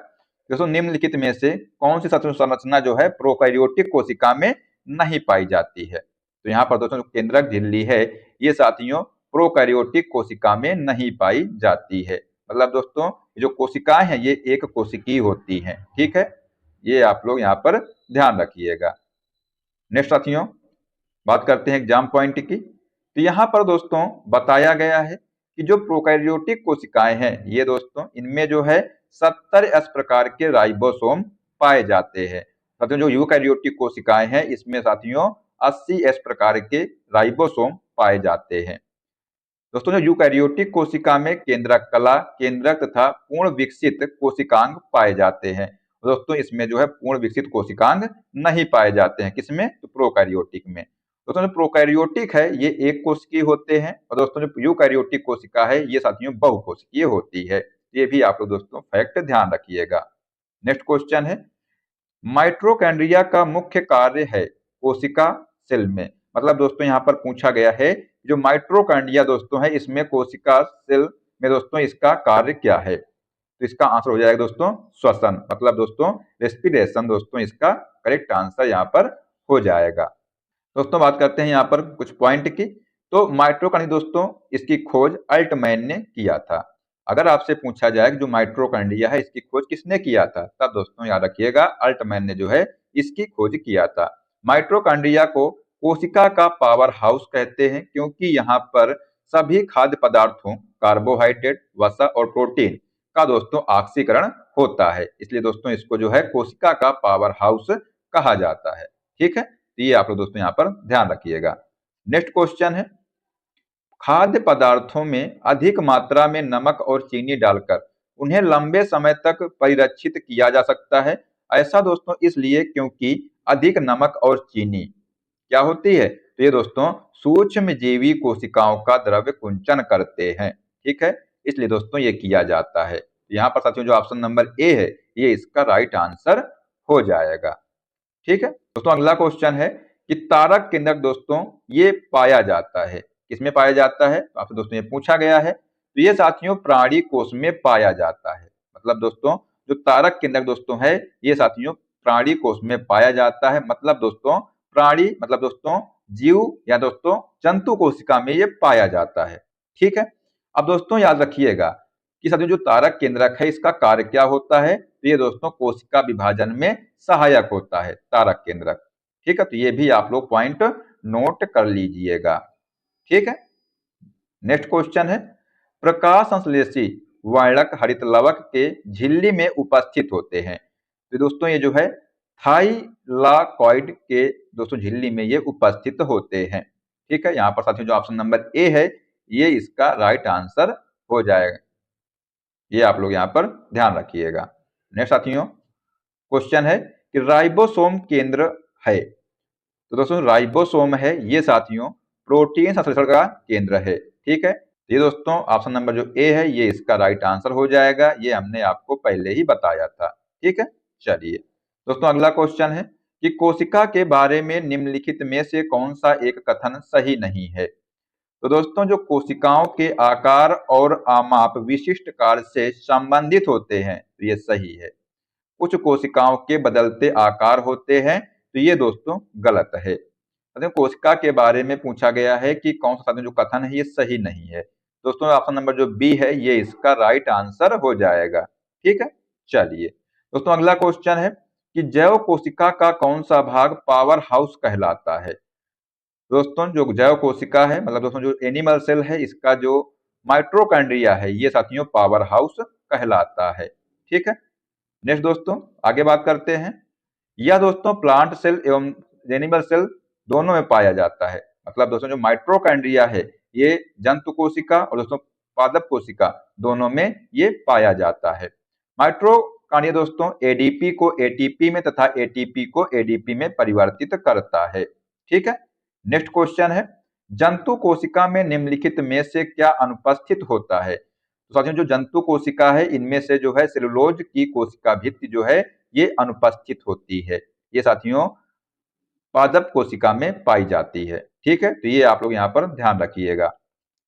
दोस्तों निम्नलिखित में से कौन सी संरचना जो है प्रोकैरियोटिक कोशिका में नहीं पाई जाती है। तो यहाँ पर दोस्तों केंद्रक झिल्ली है ये साथियों प्रोकैरियोटिक कोशिका में नहीं पाई जाती है। मतलब दोस्तों जो कोशिकाएं हैं ये एक कोशिकीय होती हैं। ठीक है, ये आप लोग यहाँ पर ध्यान रखिएगा। नेक्स्ट साथियों बात करते हैं एग्जाम पॉइंट की। तो यहाँ पर दोस्तों बताया गया है कि जो प्रोकैरियोटिक कोशिकाएं हैं ये दोस्तों इनमें जो है 70 प्रकार के राइबोसोम पाए जाते हैं। साथियों जो यूकैरियोटिक कोशिकाएं हैं इसमें साथियों 80 प्रकार के राइबोसोम पाए जाते हैं। दोस्तों जो यूकैरियोटिक कोशिका में केंद्रक कला केंद्रक तथा पूर्ण विकसित कोशिकांग पाए जाते हैं। दोस्तों इसमें जो है पूर्ण विकसित कोशिकांग नहीं पाए जाते हैं। किसमें? तो प्रोकैरियोटिक में। दोस्तों जो प्रोकैरियोटिक है ये एक कोशिकीय होते हैं और दोस्तों जो यूकैरियोटिक कोशिका है ये साथियों बहुकोशिकीय होती है। ये भी आप लोग दोस्तों फैक्ट ध्यान रखिएगा। नेक्स्ट क्वेश्चन है माइटोकॉन्ड्रिया का मुख्य कार्य है कोशिका सेल में। मतलब दोस्तों यहाँ पर पूछा गया है जो माइटोकॉन्ड्रिया दोस्तों है इसमें कोशिका सेल में दोस्तों इसका कार्य क्या है। तो इसका आंसर हो जाएगा दोस्तों श्वसन, मतलब दोस्तों रेस्पिरेशन दोस्तों इसका करेक्ट आंसर यहाँ पर हो जाएगा। दोस्तों बात करते हैं यहाँ पर कुछ पॉइंट की। तो माइटोकॉन्ड्रिया दोस्तों इसकी खोज अल्टमैन ने किया था। अगर आपसे पूछा जाए कि जो माइटोकॉन्ड्रिया है इसकी खोज किसने किया था, तब दोस्तों याद रखिएगा अल्टमैन ने जो है इसकी खोज किया था। माइटोकॉन्ड्रिया को कोशिका का पावर हाउस कहते हैं क्योंकि यहाँ पर सभी खाद्य पदार्थों कार्बोहाइड्रेट वसा और प्रोटीन का दोस्तों ऑक्सीकरण होता है, इसलिए दोस्तों इसको जो है कोशिका का पावर हाउस कहा जाता है। ठीक है, तो ये आप लोग दोस्तों यहाँ पर ध्यान रखिएगा। नेक्स्ट क्वेश्चन है खाद्य पदार्थों में अधिक मात्रा में नमक और चीनी डालकर उन्हें लंबे समय तक परिरक्षित किया जा सकता है। ऐसा दोस्तों इसलिए क्योंकि अधिक नमक और चीनी क्या होती है, तो ये दोस्तों सूक्ष्म जीवी कोशिकाओं का द्रव्य कुंचन करते हैं। ठीक है, इसलिए दोस्तों ये किया जाता है। यहाँ पर साथियों जो ऑप्शन नंबर ए है ये इसका राइट आंसर हो जाएगा। ठीक है दोस्तों अगला क्वेश्चन है कि तारक केंद्रक दोस्तों ये पाया जाता है किसमें पाया जाता है, तो आपसे दोस्तों ये पूछा गया है। तो ये साथियों प्राणी कोष में पाया जाता है। मतलब दोस्तों जो तारक केंद्रक दोस्तों है ये साथियों प्राणी कोष में पाया जाता है। मतलब दोस्तों प्राणी मतलब दोस्तों जीव या दोस्तों जंतु कोशिका में ये पाया जाता है। ठीक है, अब दोस्तों याद रखिएगा कि साथियों जो तारक केंद्रक है इसका कार्य क्या होता है, तो ये दोस्तों कोशिका विभाजन में सहायक होता है तारक केंद्रक। ठीक है, तो ये भी आप लोग पॉइंट नोट कर लीजिएगा। ठीक है, नेक्स्ट क्वेश्चन है प्रकाश संश्लेषी वर्णक हरित लवक के झिल्ली में उपस्थित होते हैं। तो दोस्तों ये जो है थाइलाकॉइड के दोस्तों झिल्ली में ये उपस्थित होते हैं। ठीक है, यहाँ पर साथियों जो ऑप्शन नंबर ए है ये इसका राइट आंसर हो जाएगा। ये आप लोग यहाँ पर ध्यान रखिएगा। नेक्स्ट साथियों क्वेश्चन है कि राइबोसोम केंद्र है। तो दोस्तों राइबोसोम है ये साथियों प्रोटीन संश्लेषण का केंद्र है। ठीक है, ये दोस्तों ऑप्शन नंबर जो ए है ये इसका राइट आंसर हो जाएगा। ये हमने आपको पहले ही बताया था। ठीक है, चलिए दोस्तों अगला क्वेश्चन है कि कोशिका के बारे में निम्नलिखित में से कौन सा एक कथन सही नहीं है। तो दोस्तों जो कोशिकाओं के आकार और आमाप विशिष्ट कार्य से संबंधित होते हैं तो ये सही है। कुछ कोशिकाओं के बदलते आकार होते हैं तो ये दोस्तों गलत है। कोशिका के बारे में पूछा गया है कि कौन सा जो कथन है ये सही नहीं है। दोस्तों ऑप्शन नंबर जो बी है ये इसका राइट आंसर हो जाएगा। ठीक है, चलिए दोस्तों अगला क्वेश्चन है कि जैव कोशिका का कौन सा भाग पावर हाउस कहलाता है। दोस्तों जो जैव कोशिका है मतलब दोस्तों जो एनिमल सेल है इसका जो माइट्रोकॉन्ड्रिया है ये साथियों पावर हाउस कहलाता है। ठीक है, नेक्स्ट दोस्तों आगे बात करते हैं। यह दोस्तों प्लांट सेल एवं एनिमल सेल दोनों में पाया जाता है। मतलब दोस्तों जो माइट्रोकॉन्ड्रिया है ये जंतु कोशिका और दोस्तों पादप कोशिका दोनों में ये पाया जाता है। माइट्रोकॉन्ड्रिया दोस्तों एडीपी को एटीपी में तथा एटीपी को एडीपी में परिवर्तित करता है। ठीक है, नेक्स्ट क्वेश्चन है जंतु कोशिका में निम्नलिखित में से क्या अनुपस्थित होता है। तो साथियों जो जंतु कोशिका है इनमें से जो है सेलुलोज की कोशिका भित्ति जो है ये अनुपस्थित होती है। ये साथियों पादप कोशिका में पाई जाती है। ठीक है, तो ये आप लोग यहाँ पर ध्यान रखिएगा।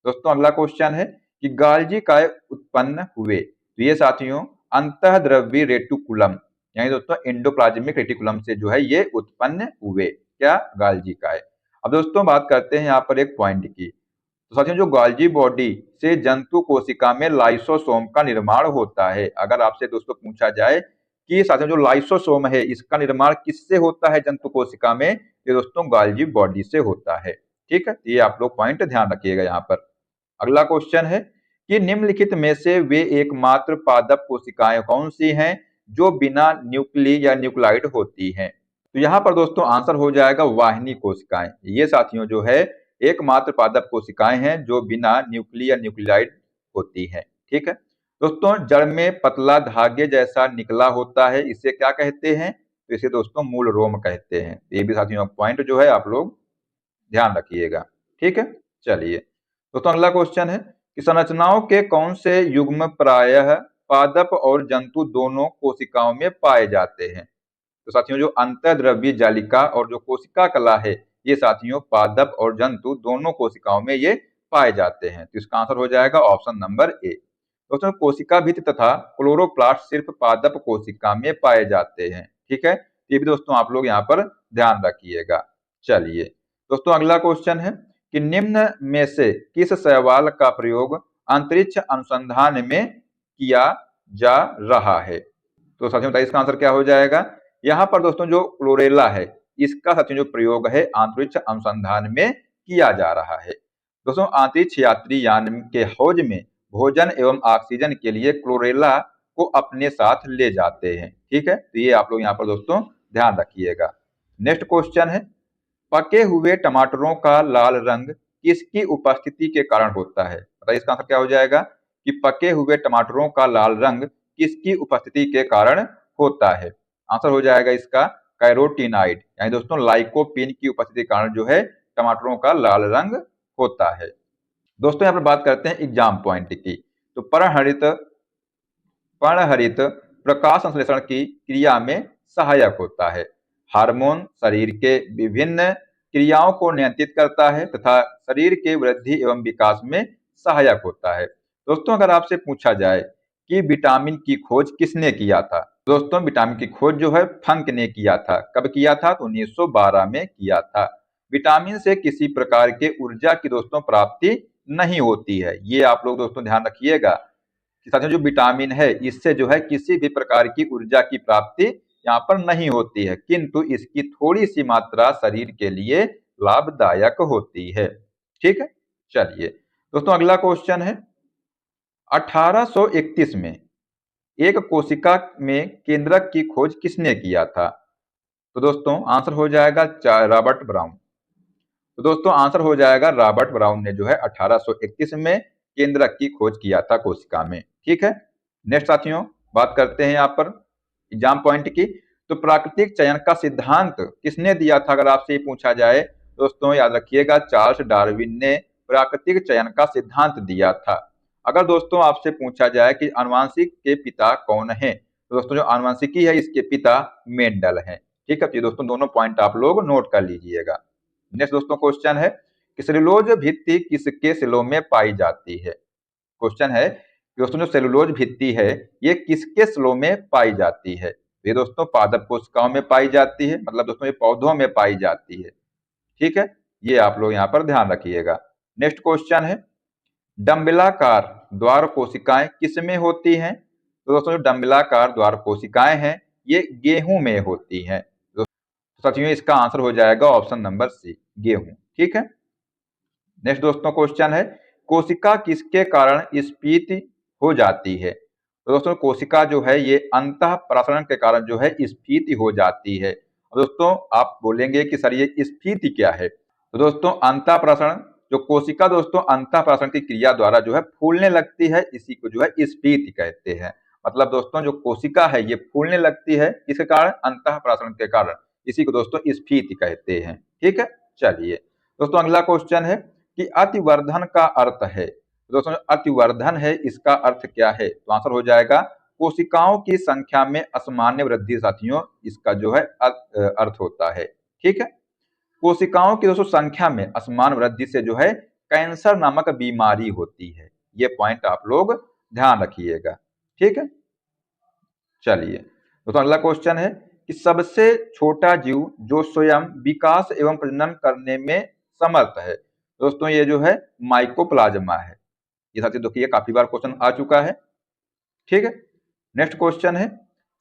दोस्तों अगला क्वेश्चन है कि गाल्जी काय उत्पन्न हुए। तो ये साथियों अंतःद्रव्यी रेटिकुलम यानी दोस्तों एंडोप्लाज्मिक रेटिकुलम से जो है ये उत्पन्न हुए। क्या गाल्जी काय। अब दोस्तों बात करते हैं यहाँ पर एक पॉइंट की। तो साथियों जो गाल्जी बॉडी से जंतु कोशिका में लाइसोसोम का निर्माण होता है। अगर आपसे दोस्तों पूछा जाए कि साथियों जो लाइसोसोम है इसका निर्माण किससे होता है जंतु कोशिका में, ये दोस्तों गाल्जी बॉडी से होता है। ठीक है, ये आप लोग पॉइंट ध्यान रखिएगा यहाँ पर। अगला क्वेश्चन है कि निम्नलिखित में से वे एकमात्र पादप कोशिकाएं कौन सी हैं जो बिना न्यूक्ली या न्यूक्लाइड होती हैं। तो यहाँ पर दोस्तों आंसर हो जाएगा वाहिनी कोशिकाएं। ये साथियों जो है एकमात्र पादप कोशिकाएं हैं जो बिना न्यूक्ली या न्यूक्लियाइड होती हैं। ठीक है दोस्तों, जड़ में पतला धागे जैसा निकला होता है इसे क्या कहते हैं। तो इसे दोस्तों मूल रोम कहते हैं। ये भी साथियों पॉइंट जो है आप लोग ध्यान रखिएगा। ठीक है, चलिए दोस्तों अगला क्वेश्चन है कि संरचनाओं के कौन से युग्म प्रायः पादप और जंतु दोनों कोशिकाओं में पाए जाते हैं। तो साथियों जो अंतःद्रव्यी जालिका और जो कोशिका कला है ये साथियों पादप और जंतु दोनों कोशिकाओं में ये पाए जाते हैं। तो इसका आंसर हो जाएगा ऑप्शन नंबर ए। दोस्तों कोशिका भित्ति तथा क्लोरोप्लास्ट सिर्फ पादप कोशिका में पाए जाते हैं। ठीक है, ये भी दोस्तों आप लोग यहाँ पर ध्यान रखिएगा। चलिए दोस्तों अगला क्वेश्चन है कि निम्न में से किस शैवाल का प्रयोग अंतरिक्ष अनुसंधान में किया जा रहा है। तो साथियों बताइए इसका आंसर क्या हो जाएगा। यहाँ पर दोस्तों जो क्लोरेला है इसका साथियों जो प्रयोग है अंतरिक्ष अनुसंधान में किया जा रहा है। दोस्तों अंतरिक्ष यात्री यान के हौज में भोजन एवं ऑक्सीजन के लिए क्लोरेला को अपने साथ ले जाते हैं। ठीक है, तो ये आप लोग यहाँ पर दोस्तों ध्यान रखिएगा। नेक्स्ट क्वेश्चन है पके हुए टमाटरों का लाल रंग किसकी उपस्थिति के कारण होता है। बताइए इसका आंसर क्या हो जाएगा कि पके हुए टमाटरों का लाल रंग किसकी उपस्थिति के कारण होता है। आंसर हो जाएगा इसका कैरोटीनाइड यानी दोस्तों लाइकोपीन की उपस्थिति के कारण जो है टमाटरों का लाल रंग होता है। दोस्तों यहाँ पर बात करते हैं एग्जाम पॉइंट की। तो पर्णहरित प्रकाश संश्लेषण की क्रिया में सहायक होता है। हार्मोन शरीर के विभिन्न क्रियाओं को नियंत्रित करता है तथा शरीर के वृद्धि एवं विकास में सहायक होता है। दोस्तों अगर आपसे पूछा जाए कि विटामिन की खोज किसने किया था। दोस्तों विटामिन की खोज जो है फंक ने किया था। कब किया था तो 1912 में किया था। विटामिन से किसी प्रकार के ऊर्जा की दोस्तों प्राप्ति नहीं होती है। ये आप लोग दोस्तों ध्यान रखिएगा कि साथियों जो विटामिन है इससे जो है किसी भी प्रकार की ऊर्जा की प्राप्ति यहाँ पर नहीं होती है, किंतु इसकी थोड़ी सी मात्रा शरीर के लिए लाभदायक होती है। ठीक है, चलिए दोस्तों अगला क्वेश्चन है 1831 में एक कोशिका में केंद्रक की खोज किसने किया था। तो दोस्तों आंसर हो जाएगा रॉबर्ट ब्राउन। तो दोस्तों आंसर हो जाएगा रॉबर्ट ब्राउन ने जो है 1831 में केंद्रक की खोज किया था कोशिका में। ठीक है, नेक्स्ट साथियों बात करते हैं यहाँ पर एग्जाम पॉइंट की। तो प्राकृतिक चयन का सिद्धांत किसने दिया था अगर आपसे पूछा जाए। दोस्तों याद रखिएगा चार्ल्स डार्विन ने प्राकृतिक चयन का सिद्धांत दिया था। अगर दोस्तों आपसे पूछा जाए कि आनुवंशिक के पिता कौन है तो दोस्तों जो आनुवंशिकी है इसके पिता मेंडल हैं। ठीक है, तो ये दोस्तों दोनों पॉइंट आप लोग नोट कर लीजिएगा। नेक्स्ट दोस्तों क्वेश्चन है कि सेलुलोज भित्ति किसके सेलों में पाई जाती है। क्वेश्चन है कि दोस्तों जो सेलुलोज भित्ति है ये किसके सेलों में पाई जाती है। ये दोस्तों पादप कोशिकाओं में पाई जाती है, मतलब दोस्तों ये पौधों में पाई जाती है। ठीक है, ये आप लोग यहाँ पर ध्यान रखिएगा। नेक्स्ट क्वेश्चन है डंबेलाकार द्वार कोशिकाएं किसमें होती हैं। तो दोस्तों जो डंबेलाकार द्वार कोशिकाएं हैं ये गेहूं में होती हैं। तो साथियों इसका आंसर हो जाएगा ऑप्शन नंबर सी, गेहूं। ठीक है, नेक्स्ट दोस्तों क्वेश्चन है कोशिका किसके कारण स्फीत हो जाती है। तो दोस्तों कोशिका जो है ये अंतः प्रसरण के कारण जो है स्फीत हो जाती है। दोस्तों आप बोलेंगे कि सर ये स्फीति क्या है। तो दोस्तों अंतः प्रसरण, जो कोशिका दोस्तों अंतः प्रसरण की क्रिया द्वारा जो है फूलने लगती है, इसी को जो है स्फीति कहते हैं। मतलब दोस्तों जो कोशिका है ये फूलने लगती है किसके कारण, अंतः प्रसरण के कारण, इसी को दोस्तों स्फीति कहते हैं। ठीक है, चलिए दोस्तों अगला क्वेश्चन है कि अतिवर्धन का अर्थ है। दोस्तों अतिवर्धन है इसका अर्थ क्या है, तो आंसर हो जाएगा कोशिकाओं की संख्या में असामान्य वृद्धि। साथियों इसका जो है अर्थ होता है। ठीक है, कोशिकाओं की दोस्तों संख्या में असमान वृद्धि से जो है कैंसर नामक बीमारी होती है। ये पॉइंट आप लोग ध्यान रखिएगा। ठीक है, चलिए दोस्तों अगला क्वेश्चन है कि सबसे छोटा जीव जो स्वयं विकास एवं प्रजनन करने में समर्थ है। दोस्तों ये जो है माइकोप्लाज्मा है। ये साथियों देखिए काफी बार क्वेश्चन आ चुका है। ठीक है, नेक्स्ट क्वेश्चन है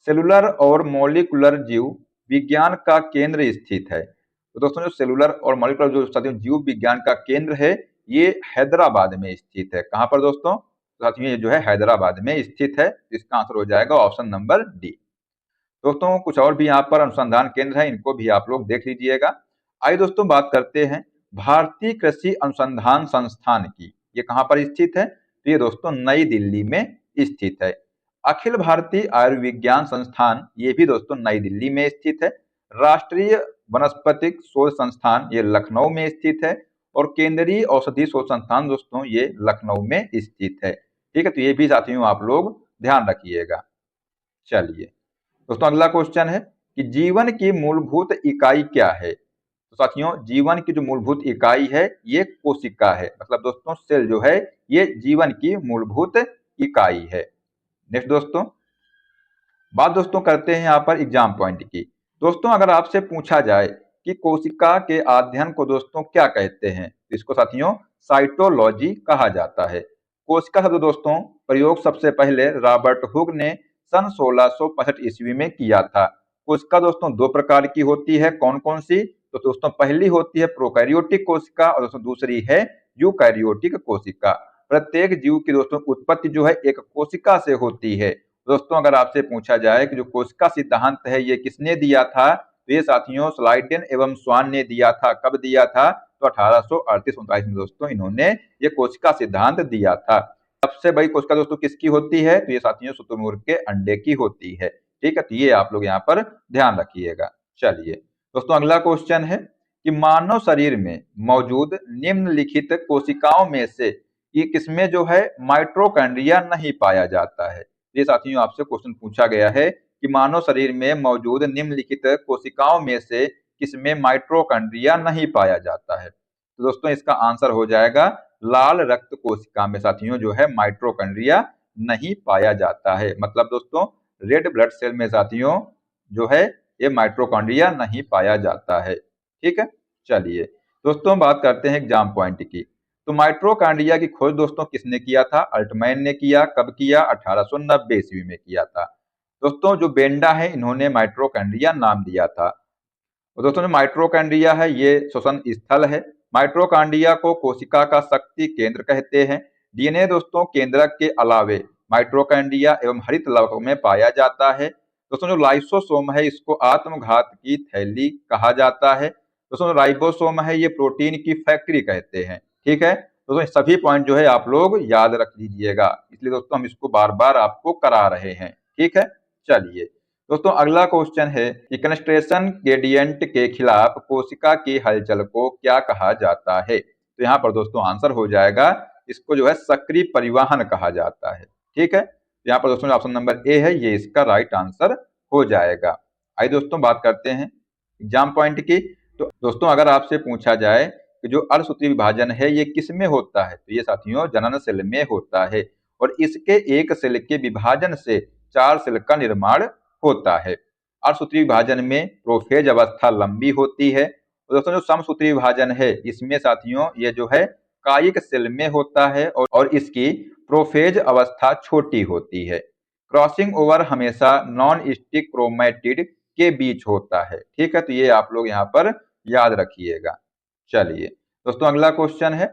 सेलुलर और मॉलिक्यूलर जीव विज्ञान का केंद्र स्थित है। तो दोस्तों जो सेलुलर और मॉलिक्यूलर जो साथियों जीव विज्ञान का केंद्र है ये हैदराबाद में स्थित है। कहां पर दोस्तों, साथियों ये जो है हैदराबाद में स्थित है। इसका आंसर हो जाएगा ऑप्शन नंबर डी। दोस्तों कुछ और भी यहाँ पर अनुसंधान केंद्र है, इनको भी आप लोग देख लीजिएगा। आइए दोस्तों बात करते हैं भारतीय कृषि अनुसंधान संस्थान की। ये कहां पर स्थित है, तो ये दोस्तों नई दिल्ली में स्थित है। अखिल भारतीय आयुर्विज्ञान संस्थान ये भी दोस्तों नई दिल्ली में स्थित है। राष्ट्रीय वनस्पतिक शोध संस्थान ये लखनऊ में स्थित है। और केंद्रीय औषधि शोध संस्थान दोस्तों ये लखनऊ में स्थित है। ठीक है, तो ये भी साथियों आप लोग ध्यान रखिएगा। चलिए दोस्तों अगला क्वेश्चन है कि जीवन की मूलभूत इकाई क्या है। तो साथियों जीवन की जो मूलभूत इकाई है ये कोशिका है। मतलब दोस्तों सेल जो है ये जीवन की मूलभूत इकाई है। नेक्स्ट दोस्तों बात दोस्तों करते हैं यहाँ पर एग्जाम पॉइंट की। दोस्तों अगर आपसे पूछा जाए कि कोशिका के अध्ययन को दोस्तों क्या कहते हैं, तो इसको साथियों साइटोलॉजी कहा जाता है। कोशिका शब्द दोस्तों प्रयोग सबसे पहले रॉबर्ट हुक ने सन 1665 ईस्वी में किया था। कोशिका दोस्तों दो प्रकार की होती है, कौन कौन सी, तो दोस्तों पहली होती है प्रोकैरियोटिक कोशिका और दोस्तों दूसरी है यूकैरियोटिक कोशिका। प्रत्येक जीव की दोस्तों उत्पत्ति जो है एक कोशिका से होती है। दोस्तों अगर आपसे पूछा जाए कि जो कोशिका सिद्धांत है ये किसने दिया था, तो ये साथियों स्लाइडेन एवं स्वान ने दिया था। कब दिया था, तो 1838-39 में दोस्तों इन्होंने ये कोशिका सिद्धांत दिया था। सबसे बड़ी कोशिका दोस्तों किसकी होती है, तो ये साथियों शुतुरमुर्ग के अंडे की होती है। ठीक है, तो ये आप लोग यहाँ पर ध्यान रखिएगा। चलिए दोस्तों अगला क्वेश्चन है कि मानव शरीर में मौजूद निम्नलिखित कोशिकाओं में से ये किसमें जो है माइटोकॉन्ड्रिया नहीं पाया जाता है। ये साथियों आपसे क्वेश्चन पूछा गया है कि मानव शरीर में मौजूद निम्नलिखित कोशिकाओं में से किसमें माइटोकॉन्ड्रिया नहीं पाया जाता है। तो दोस्तों इसका आंसर हो जाएगा लाल रक्त कोशिका में साथियों जो है माइटोकॉन्ड्रिया नहीं पाया जाता है। मतलब दोस्तों रेड ब्लड सेल में साथियों जो है ये माइटोकॉन्ड्रिया नहीं पाया जाता है। ठीक है, चलिए दोस्तों बात करते हैं एग्जाम पॉइंट की। तो माइटोकॉन्ड्रिया की खोज दोस्तों किसने किया था, अल्टमैन ने किया। कब किया, 1890 ईस्वी में किया था। दोस्तों जो बेंडा है इन्होंने माइटोकॉन्ड्रिया नाम दिया था। और दोस्तों जो माइटोकॉन्ड्रिया है ये श्वसन स्थल है। माइटोकॉन्ड्रिया को कोशिका का शक्ति केंद्र कहते हैं। डीएनए दोस्तों केंद्रक के अलावे माइटोकॉन्ड्रिया एवं हरित लवक में पाया जाता है। दोस्तों जो लाइसोसोम है इसको आत्मघात की थैली कहा जाता है। दोस्तों जो राइबोसोम है ये प्रोटीन की फैक्ट्री कहते हैं। ठीक है, दोस्तों सभी पॉइंट जो है आप लोग याद रख लीजिएगा, इसलिए दोस्तों हम इसको बार बार आपको करा रहे हैं। ठीक है, चलिए दोस्तों अगला क्वेश्चन है कि कंसंट्रेशन ग्रेडियंट के खिलाफ कोशिका की हलचल को क्या कहा जाता है। तो यहाँ पर दोस्तों आंसर हो जाएगा इसको जो है सक्रिय परिवहन कहा जाता है। ठीक है, यहाँ पर दोस्तों ऑप्शन नंबर ए है ये इसका राइट आंसर हो जाएगा। आइए दोस्तों बात करते हैं एग्जाम पॉइंट की। तो दोस्तों अगर आपसे पूछा जाए कि जो अर्धसूत्रीय विभाजन है ये किस में होता है, तो ये साथियों जनन सेल में होता है और इसके एक सेल के विभाजन से 4 सेल का निर्माण होता है। अर्धसूत्रीय विभाजन में प्रोफेज अवस्था लंबी होती है और दोस्तों जो समसूत्रीय विभाजन है इसमें साथियों ये जो है कायिक सेल में होता है और इसकी प्रोफेज अवस्था छोटी होती है। क्रॉसिंग ओवर हमेशा नॉन स्टिक क्रोमैटिड के बीच होता है। ठीक है, तो ये आप लोग यहाँ पर याद रखिएगा। चलिए दोस्तों अगला क्वेश्चन है,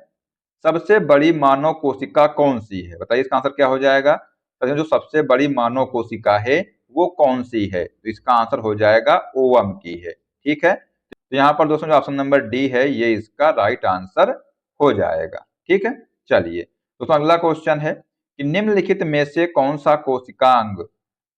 सबसे बड़ी मानव कोशिका कौन सी है? बताइए इसका आंसर क्या हो जाएगा। तो जो सबसे बड़ी मानव कोशिका है वो कौन सी है? तो इसका आंसर हो जाएगा ओवम की है। ठीक है, तो यहाँ पर दोस्तों जो ऑप्शन नंबर डी है ये इसका राइट आंसर हो जाएगा। ठीक है, चलिए दोस्तों अगला क्वेश्चन है कि निम्नलिखित में से कौन सा कोशिकांग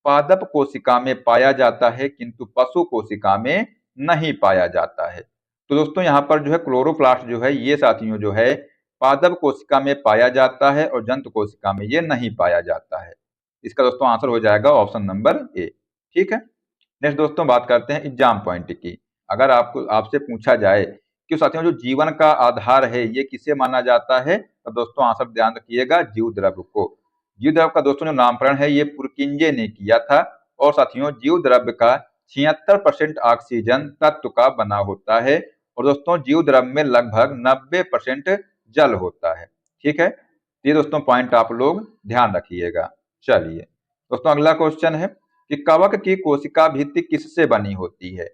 पादप कोशिका में पाया जाता है किंतु पशु कोशिका में नहीं पाया जाता है? तो दोस्तों यहाँ पर जो है क्लोरोप्लास्ट जो है ये साथियों जो है पादप कोशिका में पाया जाता है और जंतु कोशिका में ये नहीं पाया जाता है। इसका दोस्तों आंसर हो जाएगा ऑप्शन नंबर ए। ठीक है, नेक्स्ट दोस्तों बात करते हैं एग्जाम पॉइंट की। अगर आपको आपसे पूछा जाए कि साथियों जो जीवन का आधार है ये किसे माना जाता है, तो दोस्तों आंसर ध्यान रखिएगा जीव द्रव्य को। जीव द्रव्य का दोस्तों जो नामकरण है ये पुरकिंजे ने किया था और साथियों जीव द्रव्य का 76% ऑक्सीजन तत्व का बना होता है और दोस्तों जीव द्रव्य में लगभग 90% जल होता है। ठीक है, ये दोस्तों पॉइंट आप लोग ध्यान रखिएगा। चलिए दोस्तों अगला क्वेश्चन है कि कवक की कोशिका भित्ति किससे बनी होती है?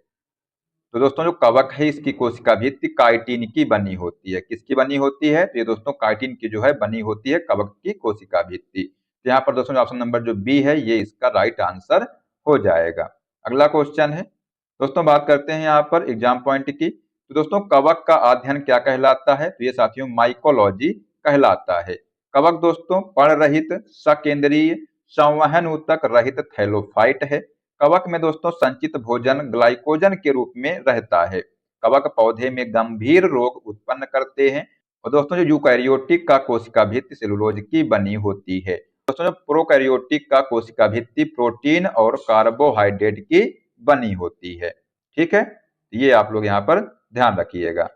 तो दोस्तों जो कवक है इसकी कोशिका भित्ति काइटिन की बनी होती है। किसकी बनी होती है? तो ये दोस्तों काइटिन की जो है बनी होती है कवक की कोशिका भित्ति। तो यहाँ पर दोस्तों ऑप्शन नंबर जो बी है ये इसका राइट आंसर हो जाएगा। अगला क्वेश्चन है दोस्तों बात करते हैं यहाँ पर एग्जाम पॉइंट की। तो दोस्तों कवक का अध्ययन क्या कहलाता है? तो ये साथियों माइकोलॉजी कहलाता है। कवक दोस्तों पर्णरहित सकेंद्रीय संवहन ऊतक रहित थैलोफाइट है। कवक में दोस्तों संचित भोजन ग्लाइकोजन के रूप में रहता है। कवक पौधे में गंभीर रोग उत्पन्न करते हैं और दोस्तों जो यूकैरियोटिक का कोशिका भित्ति सेलुलोज की बनी होती है। दोस्तों जो प्रोकैरियोटिक का कोशिका भित्ति प्रोटीन और कार्बोहाइड्रेट की बनी होती है। ठीक है, ये आप लोग यहाँ पर ध्यान रखिएगा।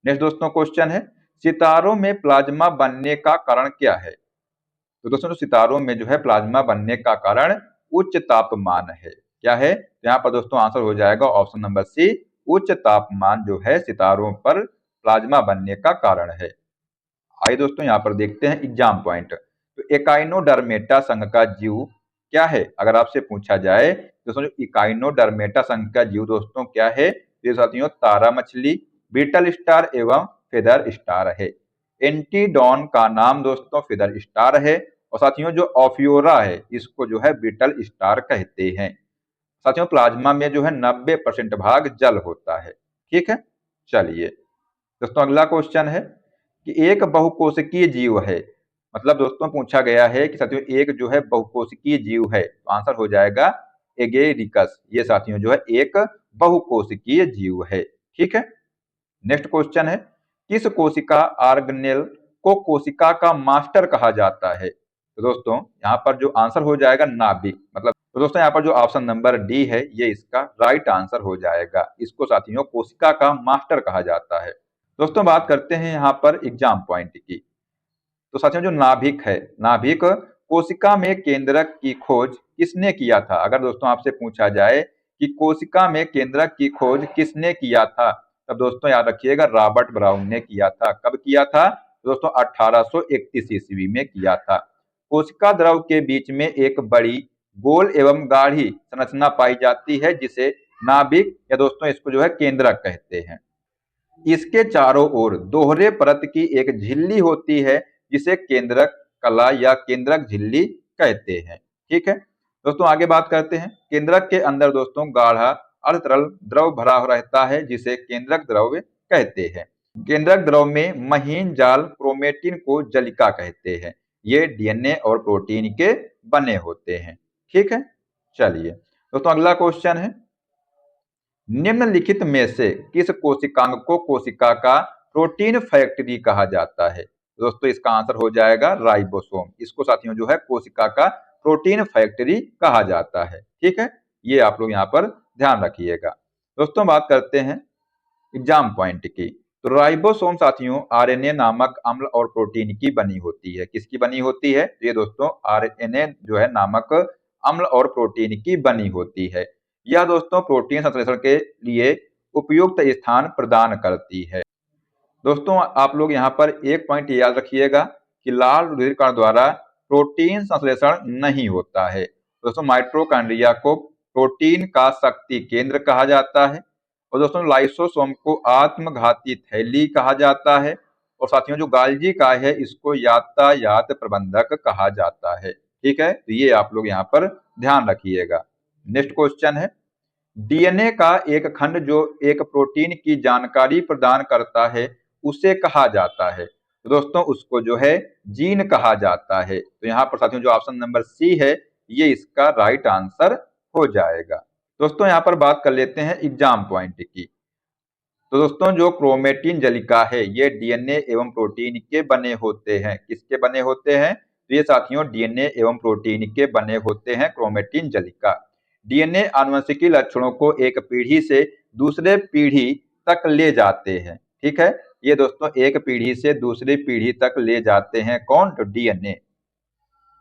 नेक्स्ट दोस्तों क्वेश्चन है सितारों में प्लाज्मा बनने का कारण क्या है? तो दोस्तों सितारों में जो है प्लाज्मा बनने का कारण उच्च तापमान है। क्या है? तो यहाँ पर दोस्तों आंसर हो जाएगा ऑप्शन नंबर सी, उच्च तापमान जो है सितारों पर प्लाज्मा बनने का कारण है। आइए दोस्तों यहाँ पर देखते हैं एग्जाम पॉइंट। तो एकाइनोडर्मेटा संघ का जीव क्या है? अगर आपसे पूछा जाए दोस्तों जो इकाइनोडर्मेटा संघ का जीव दोस्तों क्या है? ये साथियों तारा मछली, बीटल स्टार एवं फेदर स्टार है। एंटीडॉन का नाम दोस्तों फेदर स्टार है और साथियों जो ऑफियोरा है इसको जो है बीटल स्टार कहते हैं। साथियों प्लाज्मा में जो है 90% भाग जल होता है। ठीक है, चलिए दोस्तों अगला क्वेश्चन है कि एक बहुकोशिकीय जीव है। मतलब दोस्तों पूछा गया है कि साथियों एक जो है बहुकोशिकीय जीव है, तो आंसर हो जाएगा एगेरिकस। ये साथियों जो है एक बहुकोशिकीय जीव है। ठीक है, नेक्स्ट क्वेश्चन है किस कोशिका ऑर्गेनेल को कोशिका का मास्टर कहा जाता है? तो दोस्तों यहाँ पर जो आंसर हो जाएगा नाभिक। मतलब तो दोस्तों यहाँ पर जो ऑप्शन नंबर डी है ये इसका राइट आंसर हो जाएगा। इसको साथियों कोशिका का मास्टर कहा जाता है। दोस्तों बात करते हैं यहाँ पर एग्जाम पॉइंट की। तो साथियों जो नाभिक है, नाभिक कोशिका में केंद्रक की खोज किसने किया था? अगर दोस्तों आपसे पूछा जाए कि कोशिका में केंद्रक की खोज किसने किया था, तब दोस्तों याद रखिएगा रॉबर्ट ब्राउन ने किया था। कब किया था? दोस्तों 1831 ईस्वी में किया था। कोशिका द्रव के बीच में एक बड़ी गोल एवं गाढ़ी संरचना पाई जाती है जिसे नाभिक या दोस्तों इसको जो है केंद्रक कहते हैं। इसके चारों ओर दोहरे परत की एक झिल्ली होती है जिसे केंद्रक कला या केंद्रक झिल्ली कहते हैं। ठीक है दोस्तों, आगे बात करते हैं। केंद्रक के अंदर दोस्तों गाढ़ा अर्धतरल द्रव भरा रहता है जिसे केंद्रक द्रव कहते हैं। केंद्रक द्रव में महीन जाल क्रोमेटिन को जलिका कहते हैं। ये डीएनए और प्रोटीन के बने होते हैं। ठीक है, चलिए दोस्तों अगला क्वेश्चन है निम्नलिखित में से किस कोशिकांग को कोशिका का प्रोटीन फैक्ट्री कहा जाता है? दोस्तों इसका आंसर हो जाएगा राइबोसोम। इसको साथियों जो है कोशिका का प्रोटीन फैक्ट्री कहा जाता है। ठीक है, ये आप लोग यहाँ पर ध्यान रखिएगा। दोस्तों बात करते हैं एग्जाम पॉइंट की। तो राइबोसोम साथियों आरएनए नामक अम्ल और प्रोटीन की बनी होती है। किसकी बनी होती है? ये दोस्तों आरएनए जो है नामक अम्ल और प्रोटीन की बनी होती है। यह दोस्तों प्रोटीन संश्लेषण के लिए उपयुक्त स्थान प्रदान करती है। दोस्तों आप लोग यहाँ पर एक पॉइंट याद रखिएगा कि लाल रुधिर कण द्वारा प्रोटीन संश्लेषण नहीं होता है। दोस्तों माइटोकॉन्ड्रिया को प्रोटीन का शक्ति केंद्र कहा जाता है और दोस्तों लाइसोसोम को आत्मघाती थैली कहा जाता है और साथियों जो गाल्जी काय है इसको यातायात प्रबंधक कहा जाता है। ठीक है, तो ये आप लोग यहाँ पर ध्यान रखिएगा। नेक्स्ट क्वेश्चन है, डीएनए का एक खंड जो एक प्रोटीन की जानकारी प्रदान करता है उसे कहा जाता है। तो दोस्तों उसको जो है जीन कहा जाता है। तो यहाँ पर साथियों जो ऑप्शन नंबर सी है ये इसका राइट आंसर हो जाएगा। दोस्तों यहाँ पर बात कर लेते हैं एग्जाम पॉइंट की। तो दोस्तों जो क्रोमेटिन जलिका है ये डीएनए एवं प्रोटीन के बने होते हैं। किसके बने होते हैं? तो ये साथियों डीएनए एवं प्रोटीन के बने होते हैं क्रोमेटिन जलिका। डीएनए आनुवंशिकी लक्षणों को एक पीढ़ी से दूसरे पीढ़ी तक ले जाते हैं। ठीक है, ये दोस्तों एक पीढ़ी से दूसरी पीढ़ी तक ले जाते हैं। कौन? तो डीएनए।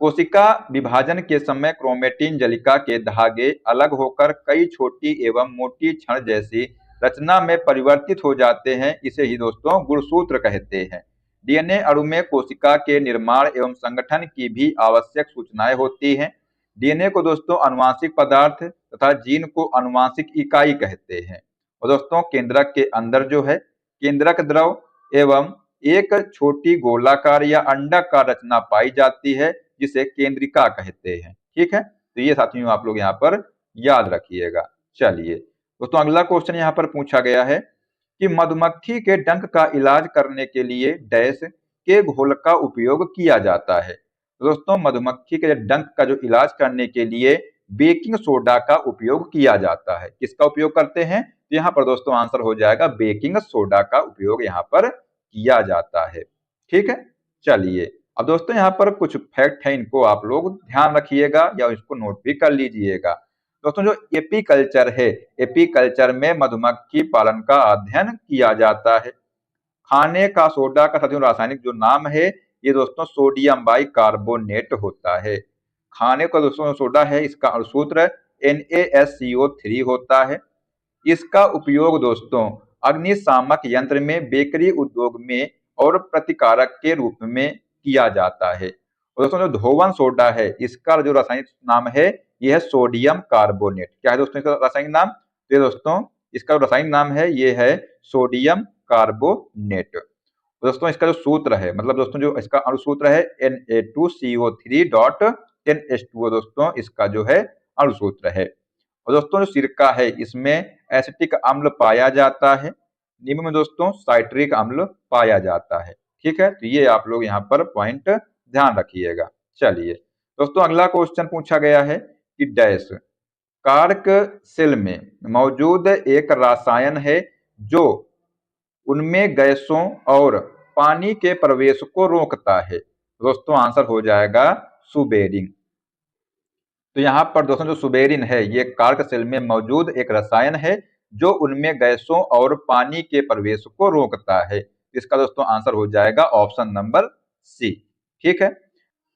कोशिका विभाजन के समय क्रोमेटिन जलिका के धागे अलग होकर कई छोटी एवं मोटी छड़ जैसी रचना में परिवर्तित हो जाते हैं। इसे ही दोस्तों गुणसूत्र कहते हैं। डीएनए अणु में कोशिका के निर्माण एवं संगठन की भी आवश्यक सूचनाएं होती हैं। डीएनए को दोस्तों अनुवांशिक पदार्थ तथा जीन को अनुवांशिक इकाई कहते हैं। और दोस्तों केंद्रक के अंदर जो है केंद्रक द्रव एवं एक छोटी गोलाकार या अंडाकार रचना पाई जाती है जिसे केंद्रिका कहते हैं। ठीक है, तो ये साथियों आप लोग यहाँ पर याद रखिएगा। चलिए दोस्तों अगला क्वेश्चन यहाँ पर पूछा गया है कि मधुमक्खी के डंक का इलाज करने के लिए डैश के घोल का उपयोग किया जाता है। तो दोस्तों मधुमक्खी के डंक का जो इलाज करने के लिए बेकिंग सोडा का उपयोग किया जाता है। किसका उपयोग करते हैं? तो यहाँ पर दोस्तों आंसर हो जाएगा बेकिंग सोडा का उपयोग यहाँ पर किया जाता है। ठीक है, चलिए अब दोस्तों यहाँ पर कुछ फैक्ट है इनको आप लोग ध्यान रखिएगा या इसको नोट भी कर लीजिएगा। दोस्तों जो एपीकल्चर है, एपीकल्चर में मधुमक्खी पालन का अध्ययन किया जाता है। खाने का सोडा का साथियों रासायनिक जो नाम है ये दोस्तों सोडियम बाइकार्बोनेट होता है। खाने का दोस्तों सोडा है इसका अणुसूत्र NaSCO3 होता है। इसका उपयोग दोस्तों अग्निशामक यंत्र में, बेकरी उद्योग में और प्रतिकारक के रूप में किया जाता है। और दोस्तों जो धोवन सोडा है इसका जो रासायनिक नाम है यह है सोडियम कार्बोनेट। क्या है दोस्तों इसका रासायनिक नाम? तो ये दोस्तों इसका रासायनिक नाम है ये है सोडियम कार्बोनेट। दोस्तों इसका जो सूत्र है मतलब दोस्तों जो इसका अणुसूत्र है Na2CO3.10H2O दोस्तों इसका जो है अणुसूत्र है। और दोस्तों जो सिरका है इसमें एसिटिक अम्ल पाया जाता है। नींबू में दोस्तों साइट्रिक अम्ल पाया जाता है। ठीक है, तो ये आप लोग यहाँ पर पॉइंट ध्यान रखिएगा। चलिए दोस्तों अगला क्वेश्चन पूछा गया है कि डैश कार्क सेल में मौजूद एक रसायन है जो उनमें गैसों और पानी के प्रवेश को रोकता है। दोस्तों आंसर हो जाएगा सुबेरिन। तो यहाँ पर दोस्तों जो सुबेरिन है ये कार्क सेल में मौजूद एक रसायन है जो उनमें गैसों और पानी के प्रवेश को रोकता है। इसका दोस्तों आंसर हो जाएगा ऑप्शन नंबर सी। ठीक है,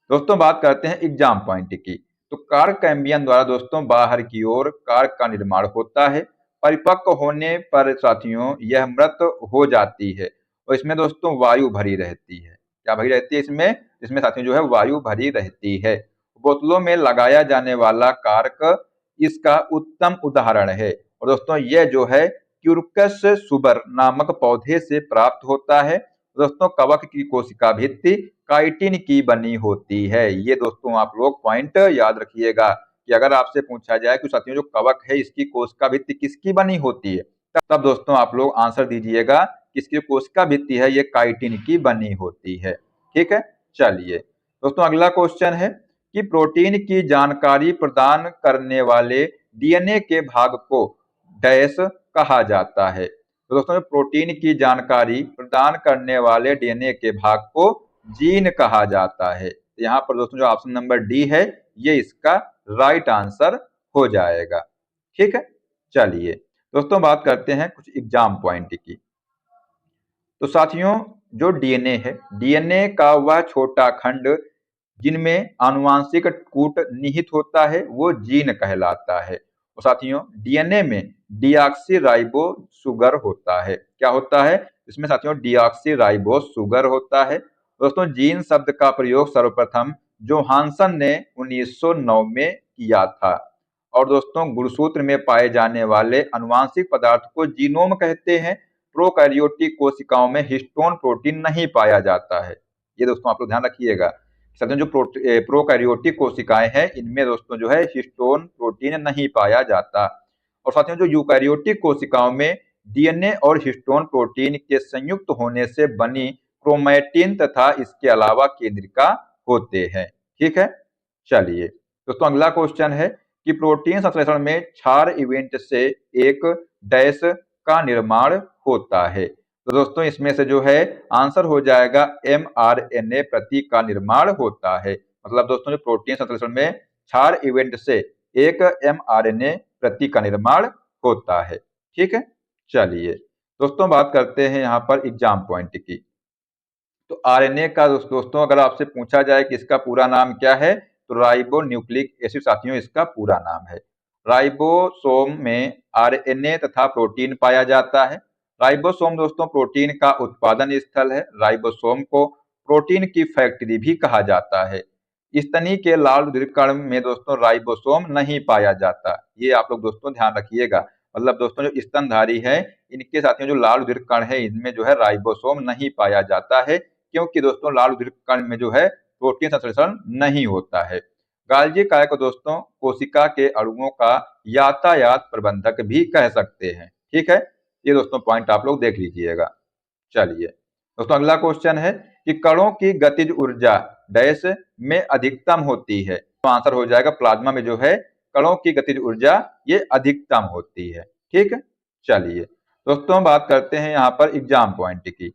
दोस्तों बात करते हैं एग्जाम पॉइंट की। तो कार्क कैम्बियम द्वारा दोस्तों बाहर की ओर कार्क का निर्माण होता है। परिपक्व होने पर साथियों यह मृत हो जाती है और इसमें दोस्तों वायु भरी रहती है। क्या भरी रहती है इसमें? इसमें साथियों जो है वायु भरी रहती है। बोतलों में लगाया जाने वाला कार्क इसका उत्तम उदाहरण है। और दोस्तों यह जो है क्यूरकस सुबर नामक पौधे से प्राप्त होता है। दोस्तों कवक की कोशिका भित्ति काइटिन की बनी होती है। ये दोस्तों आप लोग पॉइंट याद रखिएगा कि अगर आपसे पूछा जाए कि साथियों जो कवक है इसकी कोशिका भित्ति किसकी बनी होती है तब दोस्तों आप लोग आंसर दीजिएगा किसकी कोशिका भित्ति है ये काइटिन की बनी होती है। ठीक है, चलिए दोस्तों अगला क्वेश्चन है कि प्रोटीन की जानकारी प्रदान करने वाले डीएनए के भाग को डैश कहा जाता है। तो दोस्तों प्रोटीन की जानकारी प्रदान करने वाले डीएनए के भाग को जीन कहा जाता है। यहाँ पर दोस्तों जो ऑप्शन नंबर डी है ये इसका राइट आंसर हो जाएगा। ठीक है, चलिए दोस्तों बात करते हैं कुछ एग्जाम पॉइंट की। तो साथियों जो डीएनए है, डीएनए का वह छोटा खंड जिनमें आनुवांशिक कूट निहित होता है वो जीन कहलाता है। और साथियों डीएनए में डीऑक्सी शुगर होता है। क्या होता है इसमें साथियों? डीऑक्सी शुगर होता है। दोस्तों जीन शब्द का प्रयोग सर्वप्रथम जोहानसन ने 1909 में किया था। और दोस्तों गुणसूत्र में पाए जाने वाले अनुवांशिक पदार्थ को जीनोम कहते हैं। प्रोकैरियोटिक कोशिकाओं में हिस्टोन प्रोटीन नहीं पाया जाता है। ये दोस्तों आप लोग ध्यान रखिएगा। साथियों जो प्रोकैरियोटिक कोशिकाएं हैं इनमें दोस्तों जो है हिस्टोन प्रोटीन नहीं पाया जाता। और साथियों जो यूकैरियोटिक कोशिकाओं में डीएनए और हिस्टोन प्रोटीन के संयुक्त होने से बनी क्रोमैटिन तथा इसके अलावा केंद्रिका होते हैं। ठीक है, चलिए दोस्तों अगला क्वेश्चन है कि प्रोटीन संश्लेषण में क्षार इवेंट से एक डैश का निर्माण होता है। तो दोस्तों इसमें से जो है आंसर हो जाएगा mRNA प्रतीक का निर्माण होता है। मतलब दोस्तों जो प्रोटीन संश्लेषण में क्षार इवेंट से एक mRNA प्रतीक का निर्माण होता है। ठीक है, चलिए दोस्तों बात करते हैं यहाँ पर एग्जाम पॉइंट की। तो आरएनए का दोस्तों अगर आपसे पूछा जाए कि इसका पूरा नाम क्या है तो राइबो न्यूक्लिक एसिड साथियों इसका पूरा नाम है। राइबोसोम में आरएनए तथा प्रोटीन पाया जाता है। राइबोसोम दोस्तों प्रोटीन का उत्पादन स्थल है। राइबोसोम को प्रोटीन की फैक्ट्री भी कहा जाता है। स्तनी के लाल उदरीकण में दोस्तों राइबोसोम नहीं पाया जाता। ये आप लोग दोस्तों ध्यान रखिएगा। मतलब दोस्तों जो स्तनधारी है इनके साथियों जो लाल उदरीकण है इनमें जो है राइबोसोम नहीं पाया जाता है, क्योंकि दोस्तों लाल उदरीकण में जो है प्रोटीन संश्लेषण नहीं होता है। गाल्जी काय को दोस्तों कोशिका के अणुओं का यातायात प्रबंधक भी कह सकते हैं। ठीक है, ये दोस्तों पॉइंट आप लोग देख लीजिएगा। चलिए दोस्तों अगला क्वेश्चन है कि कणों की गतिज ऊर्जा डैश में अधिकतम होती है। तो आंसर हो जाएगा प्लाज्मा में जो है कणों की गतिज ऊर्जा ये अधिकतम होती है। ठीक है, चलिए दोस्तों बात करते हैं यहाँ पर एग्जाम पॉइंट की।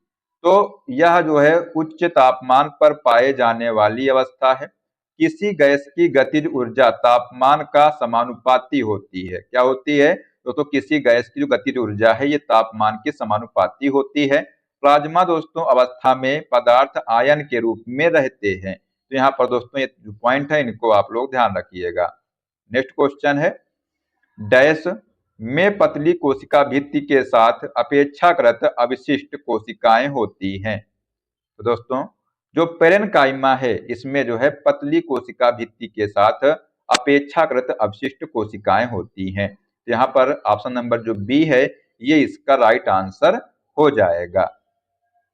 तो यह जो है उच्च तापमान पर पाए जाने वाली अवस्था है। किसी गैस की गतिज ऊर्जा तापमान का समानुपाती होती है। क्या होती है दोस्तों? किसी गैस की जो गतिज ऊर्जा है ये तापमान के समानुपाती होती है। प्लाज्मा दोस्तों अवस्था में पदार्थ आयन के रूप में रहते हैं। तो यहाँ पर दोस्तों ये जो पॉइंट है इनको आप लोग ध्यान रखिएगा। नेक्स्ट क्वेश्चन है डैश में पतली कोशिका भित्ति के साथ अपेक्षाकृत अवशिष्ट कोशिकाएं होती हैं। तो दोस्तों जो पेरेन्काइमा है इसमें जो है पतली कोशिका भित्ति के साथ अपेक्षाकृत अवशिष्ट कोशिकाएं होती हैं। तो यहाँ पर ऑप्शन नंबर जो बी है ये इसका राइट आंसर हो जाएगा।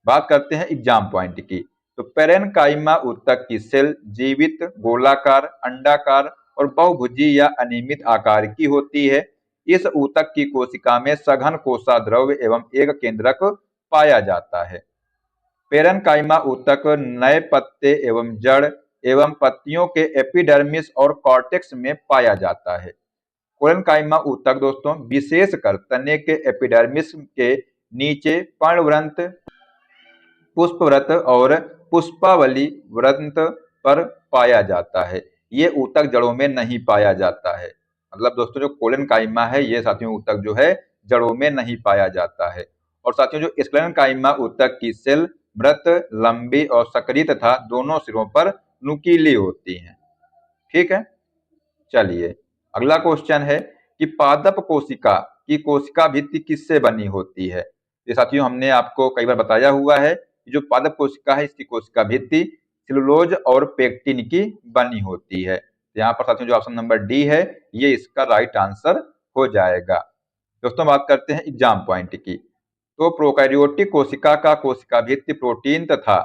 बात करते हैं एग्जाम पॉइंट की। तो पेरेन्काइमा ऊतक की सेल जीवित, गोलाकार, अंडाकार और बहुभुजी या अनियमित आकार की होती है। इस ऊतक की कोशिका में सघन कोशाद्रव्य एवं एक केंद्रक पाया जाता है। पेरेन्काइमा ऊतक नए पत्ते एवं जड़ एवं पत्तियों के एपिडर्मिस और कॉर्टेक्स में पाया जाता है। पेरेन्काइमा ऊतक दोस्तों विशेषकर तने के एपिडर्मिस के नीचे पर्णव्रंत, पुष्पव्रत और पुष्पावली व्रंत पर पाया जाता है। ये ऊतक जड़ों में नहीं पाया जाता है। मतलब दोस्तों जो कोलेनकाइमा है ये साथियों ऊतक जो है जड़ों में नहीं पाया जाता है। और साथियों जो स्क्लेरेनकाइमा ऊतक की सेल मृत, लंबी और सक्रिय तथा दोनों सिरों पर नुकीली होती हैं। ठीक है, चलिए अगला क्वेश्चन है कि पादप कोशिका की कोशिका भित्ति किससे बनी होती है। ये साथियों हमने आपको कई बार बताया हुआ है जो पादप कोशिका है इसकी कोशिका भित्ति सेलुलोज और पेक्टिन की बनी होती है। यहाँ पर साथियों जो ऑप्शन नंबर डी है ये इसका राइट आंसर हो जाएगा। दोस्तों बात करते हैं एग्जाम पॉइंट की। तो प्रोकैरियोटिक कोशिका का कोशिका भित्ति प्रोटीन तथा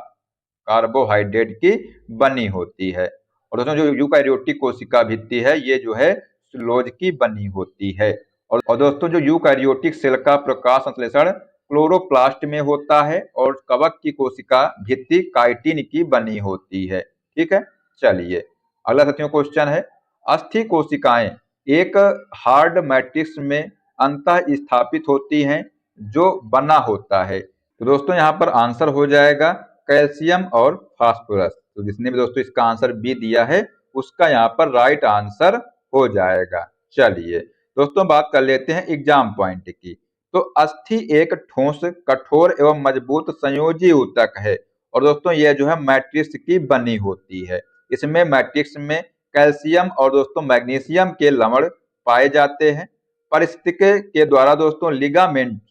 कार्बोहाइड्रेट की बनी होती है। और दोस्तों जो यूकैरियोटिक कोशिका भित्ति है ये जो है सेलुलोज की बनी होती है। और दोस्तों जो यूकैरियोटिक सेल का प्रकाश संश्लेषण क्लोरोप्लास्ट में होता है और कवक की कोशिका भित्ति काइटिन की बनी होती है। ठीक है, चलिए अगला साथियों क्वेश्चन है अस्थि कोशिकाएं एक हार्ड मैट्रिक्स में अंतः स्थापित होती हैं जो बना होता है। तो दोस्तों यहाँ पर आंसर हो जाएगा कैल्शियम और फास्फोरस। तो जिसने भी दोस्तों इसका आंसर बी दिया है उसका यहाँ पर राइट आंसर हो जाएगा। चलिए दोस्तों बात कर लेते हैं एग्जाम पॉइंट की। तो अस्थि एक ठोस, कठोर एवं मजबूत संयोजी ऊतक है और दोस्तों यह जो है मैट्रिक्स की बनी होती है। इसमें मैट्रिक्स में कैल्शियम और दोस्तों मैग्नीशियम के लवण पाए जाते हैं। परिस्थिति के द्वारा दोस्तों लिगामेंट,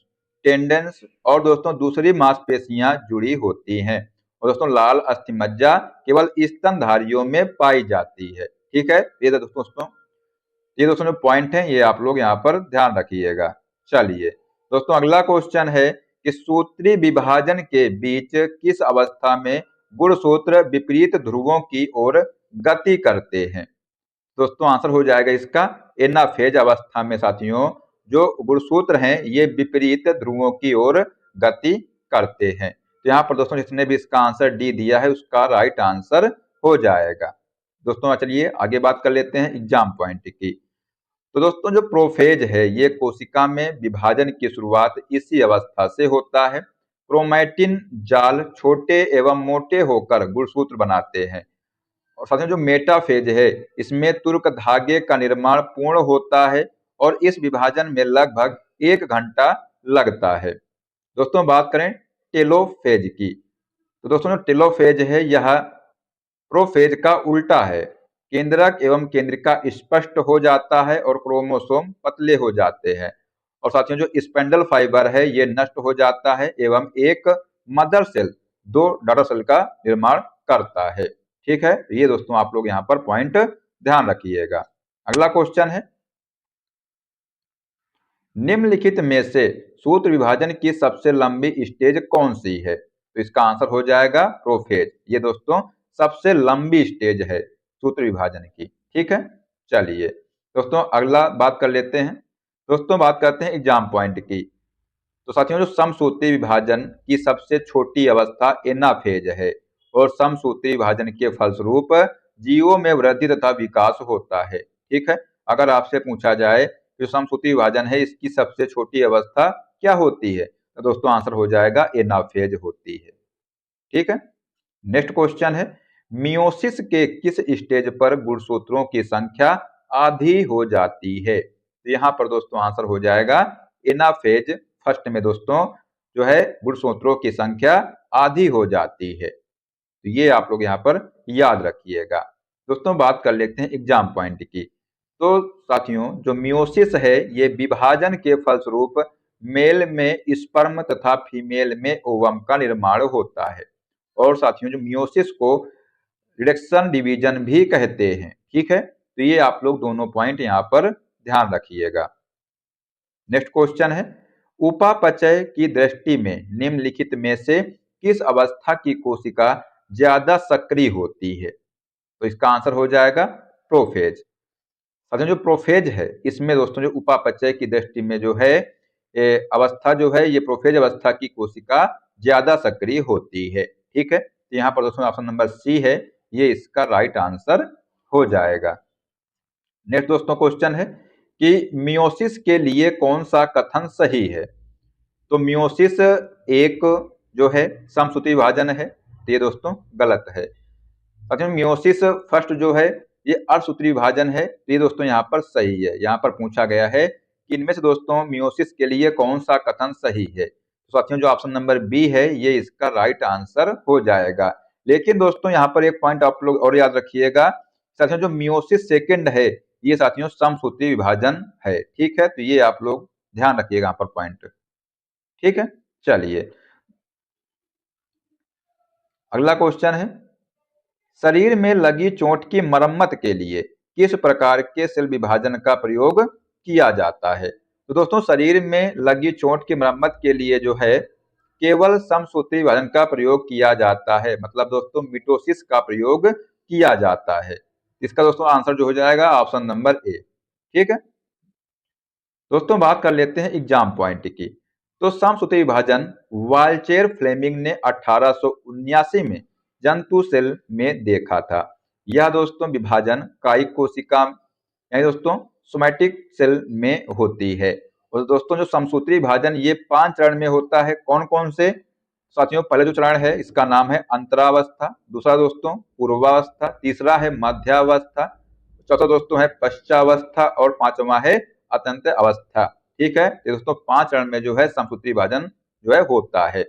टेंडेंस और दोस्तों दूसरी मांसपेशियां जुड़ी होती हैं और दोस्तों लाल अस्थिमज्जा केवल स्तनधारियों में पाई जाती है। ठीक है, ये दोस्तों जो पॉइंट है ये आप लोग यहाँ पर ध्यान रखिएगा। चलिए दोस्तों अगला क्वेश्चन है कि सूत्री विभाजन के बीच किस अवस्था में गुणसूत्र विपरीत ध्रुवों की ओर गति करते हैं। दोस्तों आंसर हो जाएगा इसका एनाफेज अवस्था में साथियों जो गुणसूत्र हैं ये विपरीत ध्रुवों की ओर गति करते हैं। तो यहाँ पर दोस्तों जिसने भी इसका आंसर डी दिया है उसका राइट आंसर हो जाएगा। दोस्तों चलिए आगे बात कर लेते हैं एग्जाम पॉइंट की। तो दोस्तों जो प्रोफेज है ये कोशिका में विभाजन की शुरुआत इसी अवस्था से होता है। क्रोमैटिन जाल छोटे एवं मोटे होकर गुणसूत्र बनाते हैं और साथ में जो मेटाफेज है इसमें तुर्क धागे का निर्माण पूर्ण होता है और इस विभाजन में लगभग 1 घंटा लगता है। दोस्तों बात करें टेलोफेज की। तो दोस्तों जो टेलोफेज है यह प्रोफेज का उल्टा है। केंद्रक एवं केंद्रिका स्पष्ट हो जाता है और क्रोमोसोम पतले हो जाते हैं और साथियों जो स्पेंडल फाइबर है ये नष्ट हो जाता है एवं एक मदर सेल 2 डॉटर सेल का निर्माण करता है। ठीक है, ये दोस्तों आप लोग यहाँ पर पॉइंट ध्यान रखिएगा। अगला क्वेश्चन है निम्नलिखित में से सूत्र विभाजन की सबसे लंबी स्टेज कौन सी है। तो इसका आंसर हो जाएगा प्रोफेज। ये दोस्तों सबसे लंबी स्टेज है सूत्र विभाजन की। ठीक है, चलिए दोस्तों अगला बात कर लेते हैं। दोस्तों बात करते हैं एग्जाम पॉइंट की। तो साथियों जो समसूत्री विभाजन की सबसे छोटी अवस्था एनाफेज है और समसूत्री विभाजन के फलस्वरूप जीवों में वृद्धि तथा विकास होता है। ठीक है, अगर आपसे पूछा जाए जो समसूत्री विभाजन है इसकी सबसे छोटी अवस्था क्या होती है तो दोस्तों आंसर हो जाएगा एनाफेज होती है। ठीक है, नेक्स्ट क्वेश्चन है मियोसिस के किस स्टेज पर गुणसूत्रों की संख्या आधी हो जाती है। तो यहाँ पर दोस्तों आंसर हो जाएगा एनाफेज फर्स्ट में दोस्तों जो है गुणसूत्रों की संख्या आधी हो जाती है। तो ये आप लोग यहाँ पर याद रखिएगा। दोस्तों बात कर लेते हैं एग्जाम पॉइंट की। तो साथियों जो मियोसिस है ये विभाजन के फलस्वरूप मेल में स्पर्म तथा फीमेल में ओवम का निर्माण होता है और साथियों जो मियोसिस को रिडक्शन डिवीजन भी कहते हैं। ठीक है, तो ये आप लोग दोनों पॉइंट यहाँ पर ध्यान रखिएगा। नेक्स्ट क्वेश्चन है उपापचय की दृष्टि में निम्नलिखित में से किस अवस्था की कोशिका ज्यादा सक्रिय होती है। तो इसका आंसर हो जाएगा प्रोफेज। जो प्रोफेज है इसमें दोस्तों जो उपापचय की दृष्टि में जो है अवस्था जो है ये प्रोफेज अवस्था की कोशिका ज्यादा सक्रिय होती है। ठीक है, तो यहाँ पर दोस्तों ऑप्शन नंबर सी है ये इसका राइट आंसर हो जाएगा। नेक्स्ट दोस्तों क्वेश्चन है कि मियोसिस के लिए कौन सा कथन सही है। तो मियोसिस एक जो है समसूत्री विभाजन है तो ये दोस्तों गलत है। अच्छा मियोसिस फर्स्ट जो है ये अर्धसूत्री विभाजन है तो ये दोस्तों यहाँ पर सही है। यहाँ पर पूछा गया है कि इनमें से दोस्तों मियोसिस के लिए कौन सा कथन सही है। तो साथियों जो ऑप्शन नंबर बी है ये इसका राइट आंसर हो जाएगा। लेकिन दोस्तों यहाँ पर एक पॉइंट आप लोग और याद रखिएगा साथियों जो मियोसिस सेकेंड है ये साथियों समसूत्री विभाजन है। ठीक है, तो ये आप लोग ध्यान रखिएगा यहाँ पर पॉइंट। ठीक है, चलिए अगला क्वेश्चन है शरीर में लगी चोट की मरम्मत के लिए किस प्रकार के सेल विभाजन का प्रयोग किया जाता है। तो दोस्तों शरीर में लगी चोट की मरम्मत के लिए जो है केवल समसूत्री विभाजन का प्रयोग किया जाता है, मतलब दोस्तों मिटोसिस का प्रयोग किया जाता है। इसका दोस्तों आंसर जो हो जाएगा ऑप्शन नंबर ए। ठीक है, दोस्तों बात कर लेते हैं एग्जाम पॉइंट की। तो समसूत्री विभाजन वाल्चेर फ्लेमिंग ने 1879 में जंतु सेल में देखा था। यह दोस्तों विभाजन कायिक कोशिका यानी दोस्तों सोमैटिक सेल में होती है। और दोस्तों जो समसूत्री विभाजन ये 5 चरण में होता है। कौन कौन से साथियों, पहले जो चरण है इसका नाम है अंतरावस्था, दूसरा दोस्तों पूर्वावस्था, तीसरा है मध्यावस्था, चौथा दोस्तों है पश्चावस्था और पांचवा है अत्यंत अवस्था। ठीक है, तो दोस्तों 5 चरण में जो है समसूत्री विभाजन जो है होता है।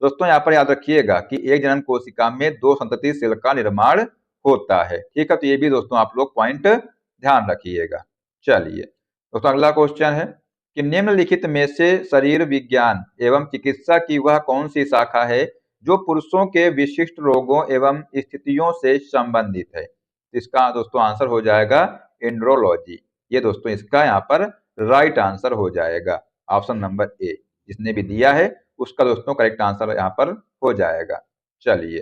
दोस्तों यहाँ पर याद रखिएगा कि एक जनन कोशिका में 2 संतति सेल का निर्माण होता है। ठीक है, तो ये भी दोस्तों आप लोग पॉइंट ध्यान रखिएगा। चलिए दोस्तों, अगला क्वेश्चन है कि निम्नलिखित में से शरीर विज्ञान एवं चिकित्सा की वह कौन सी शाखा है जो पुरुषों के विशिष्ट रोगों एवं स्थितियों से संबंधित है। इसका दोस्तों आंसर हो जाएगा एंड्रोलॉजी। ये दोस्तों इसका यहाँ पर राइट आंसर हो जाएगा, ऑप्शन नंबर ए। जिसने भी दिया है उसका दोस्तों करेक्ट आंसर यहाँ पर हो जाएगा। चलिए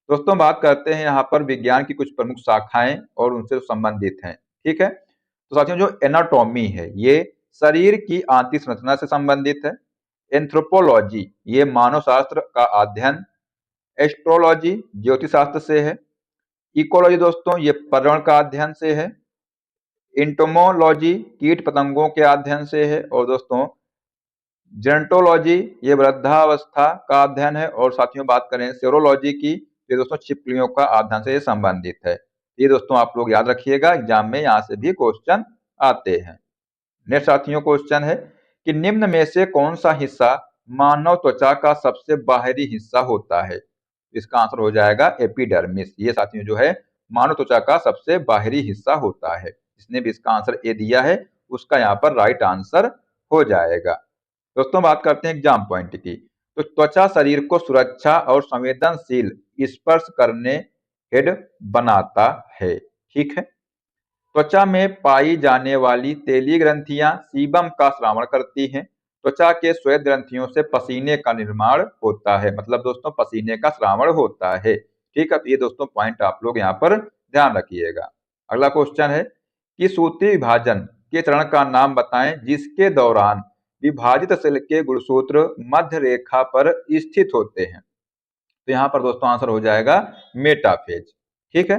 दोस्तों, बात करते हैं यहाँ पर विज्ञान की कुछ प्रमुख शाखाएं और उनसे संबंधित हैं। ठीक है, तो साथियों जो एनाटॉमी है ये शरीर की आंतरिक संरचना से संबंधित है। एंथ्रोपोलॉजी ये मानव शास्त्र का अध्ययन। एस्ट्रोलॉजी ज्योतिष शास्त्र से है। इकोलॉजी दोस्तों ये पर्यावरण का अध्ययन से है। इंटोमोलॉजी कीट पतंगों के अध्ययन से है। और दोस्तों जेंटोलॉजी ये वृद्धावस्था का अध्ययन है। और साथियों बात करें सेरोलॉजी की, ये दोस्तों छिपकलियों का अध्ययन से संबंधित है। ये दोस्तों आप लोग याद रखिएगा, एग्जाम में यहाँ से भी क्वेश्चन आते हैं। नेक्स्ट साथियों क्वेश्चन है कि निम्न में से कौन सा हिस्सा मानव त्वचा का सबसे बाहरी हिस्सा होता है। इसका आंसर हो जाएगा एपिडर्मिस। ये साथियों जो है मानव त्वचा का सबसे बाहरी हिस्सा होता है। जिसने भी इसका आंसर ए दिया है उसका यहाँ पर राइट आंसर हो जाएगा। दोस्तों बात करते हैं एग्जाम पॉइंट की, तो त्वचा शरीर को सुरक्षा और संवेदनशील स्पर्श करने हेड बनाता है। ठीक है, त्वचा में पाई जाने वाली तेलीय ग्रंथियां सीबम का स्रावण करती हैं। त्वचा के श्वेत ग्रंथियों से पसीने का निर्माण होता है, मतलब दोस्तों पसीने का स्रावण होता है। ठीक है, तो ये दोस्तों पॉइंट आप लोग यहाँ पर ध्यान रखिएगा। अगला क्वेश्चन है कि सूत्री विभाजन के चरण का नाम बताएं जिसके दौरान विभाजित सेल के गुणसूत्र मध्य रेखा पर स्थित होते हैं। तो यहाँ पर दोस्तों आंसर हो जाएगा मेटाफेज। ठीक है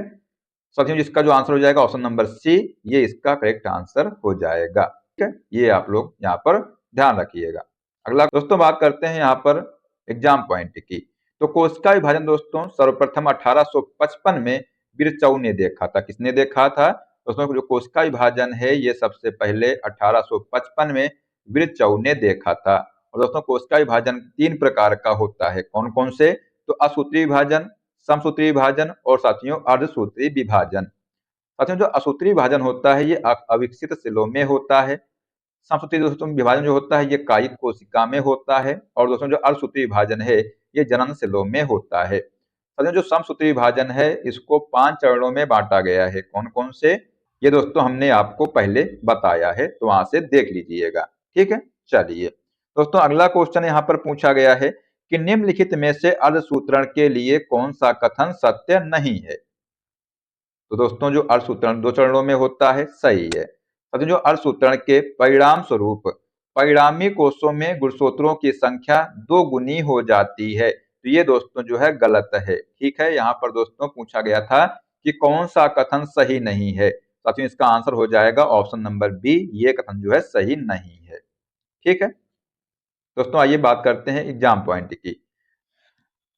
साथियों, जिसका जो आंसर हो जाएगा ऑप्शन नंबर सी, ये इसका करेक्ट आंसर हो जाएगा। ठीक है, ये आप लोग यहाँ पर ध्यान रखिएगा। अगला दोस्तों बात करते हैं यहाँ पर एग्जाम पॉइंट की, तो कोशिका विभाजन दोस्तों सर्वप्रथम 1855 में बिरचौ ने देखा था। किसने देखा था दोस्तों? जो कोशिका विभाजन है ये सबसे पहले 1855 में बिरचौ ने देखा था। और दोस्तों कोशिका विभाजन 3 प्रकार का होता है। कौन कौन से? तो असूत्री विभाजन, समसूत्री विभाजन और साथियों अर्धसूत्री विभाजन। साथियों जो असूत्री विभाजन होता है ये अविकसित सेलों में होता है। समसूत्री दोस्तों विभाजन जो होता है ये कायिक कोशिका में होता है। और दोस्तों जो अर्धसूत्री विभाजन है ये जनन सेलों में होता है। साथियों जो समसूत्री विभाजन है इसको 5 चरणों में बांटा गया है। कौन कौन से? ये दोस्तों हमने आपको पहले बताया है, तो वहां से देख लीजिएगा। ठीक है, चलिए दोस्तों अगला क्वेश्चन यहाँ पर पूछा गया है कि निम्नलिखित में से अर्धसूत्रण के लिए कौन सा कथन सत्य नहीं है। तो दोस्तों जो अर्धसूत्रण 2 चरणों में होता है, सही है। साथियों जो अर्धसूत्रण के परिणाम स्वरूप परिणामी कोषों में गुणसूत्रों की संख्या 2 गुनी हो जाती है, तो ये दोस्तों जो है गलत है। ठीक है, यहाँ पर दोस्तों पूछा गया था कि कौन सा कथन सही नहीं है। साथियों इसका आंसर हो जाएगा ऑप्शन नंबर बी, ये कथन जो है सही नहीं है। ठीक है दोस्तों, आइए बात करते हैं एग्जाम पॉइंट की।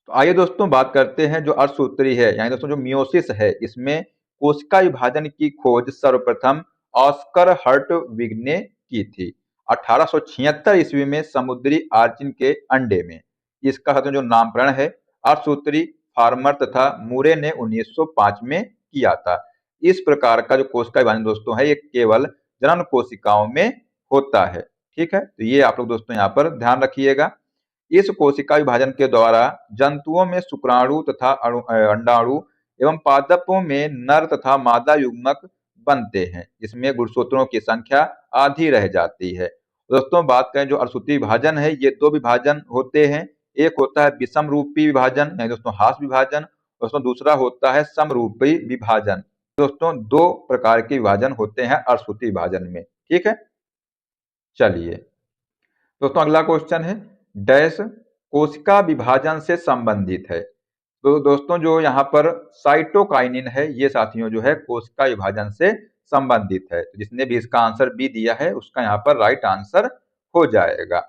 तो आइए दोस्तों बात करते हैं जो अर्धसूत्री है, यानी दोस्तों जो मियोसिस है, इसमें कोशिका विभाजन की खोज सर्वप्रथम ऑस्कर हर्टविग ने की थी 1876 ईस्वी में समुद्री आर्चिन के अंडे में। इसका साथियों जो नामकरण है अर्धसूत्री फार्मर तथा मूरे ने 1905 में किया था। इस प्रकार का जो कोशिका विभाजन दोस्तों है ये केवल जनन कोशिकाओं में होता है। ठीक है, तो ये आप लोग दोस्तों यहाँ पर ध्यान रखिएगा। इस कोशिका विभाजन के द्वारा जंतुओं में शुक्राणु तथा अंडाणु एवं पादपों में नर तथा मादा युग्मक बनते हैं, जिसमें गुणसूत्रों की संख्या आधी रह जाती है। दोस्तों बात करें जो अर्धसूत्री विभाजन है ये 2 विभाजन होते हैं। एक होता है विषम रूपी विभाजन यानी दोस्तों हास विभाजन, दोस्तों दूसरा होता है समरूपी विभाजन। दोस्तों 2 प्रकार के विभाजन होते हैं अर्धसूत्री विभाजन में। ठीक है, चलिए दोस्तों अगला क्वेश्चन है डैश कोशिका विभाजन से संबंधित है। तो दोस्तों जो यहाँ पर साइटोकाइनिन है ये साथियों जो है कोशिका विभाजन से संबंधित है। तो जिसने भी इसका आंसर बी दिया है उसका यहाँ पर राइट आंसर हो जाएगा।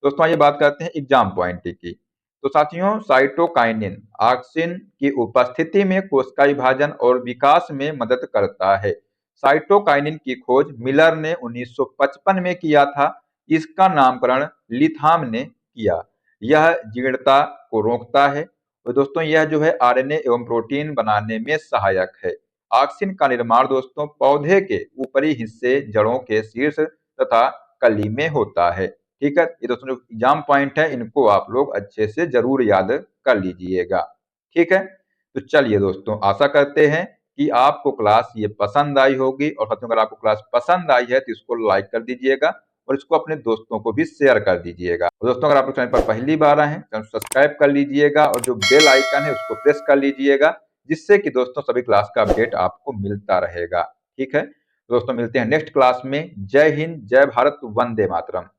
दोस्तों ये बात करते हैं एग्जाम पॉइंट की। तो साथियों साइटोकाइनिन ऑक्सिन की उपस्थिति में कोशिका विभाजन और विकास में मदद करता है। साइटोकाइनिन की खोज मिलर ने 1955 में किया था। इसका नामकरण लिथाम ने किया। यह जीर्णता को रोकता है। तो दोस्तों यह जो है आरएनए एवं प्रोटीन बनाने में सहायक है। ऑक्सिन का निर्माण दोस्तों पौधे के ऊपरी हिस्से, जड़ों के शीर्ष तथा कली में होता है। ठीक है, ये दोस्तों जो एग्जाम पॉइंट है इनको आप लोग अच्छे से जरूर याद कर लीजिएगा। ठीक है, तो चलिए दोस्तों, आशा करते हैं कि आपको क्लास ये पसंद आई होगी, और साथियों अगर आपको क्लास पसंद आई है तो इसको लाइक कर दीजिएगा और इसको अपने दोस्तों को भी शेयर कर दीजिएगा। और दोस्तों अगर आप लोग चैनल पर पहली बार आए हैं तो सब्सक्राइब कर लीजिएगा और जो बेल आइकन है उसको प्रेस कर लीजिएगा, जिससे कि दोस्तों सभी क्लास का अपडेट आपको मिलता रहेगा। ठीक है, दोस्तों मिलते हैं नेक्स्ट क्लास में। जय हिंद, जय भारत, वंदे मातरम।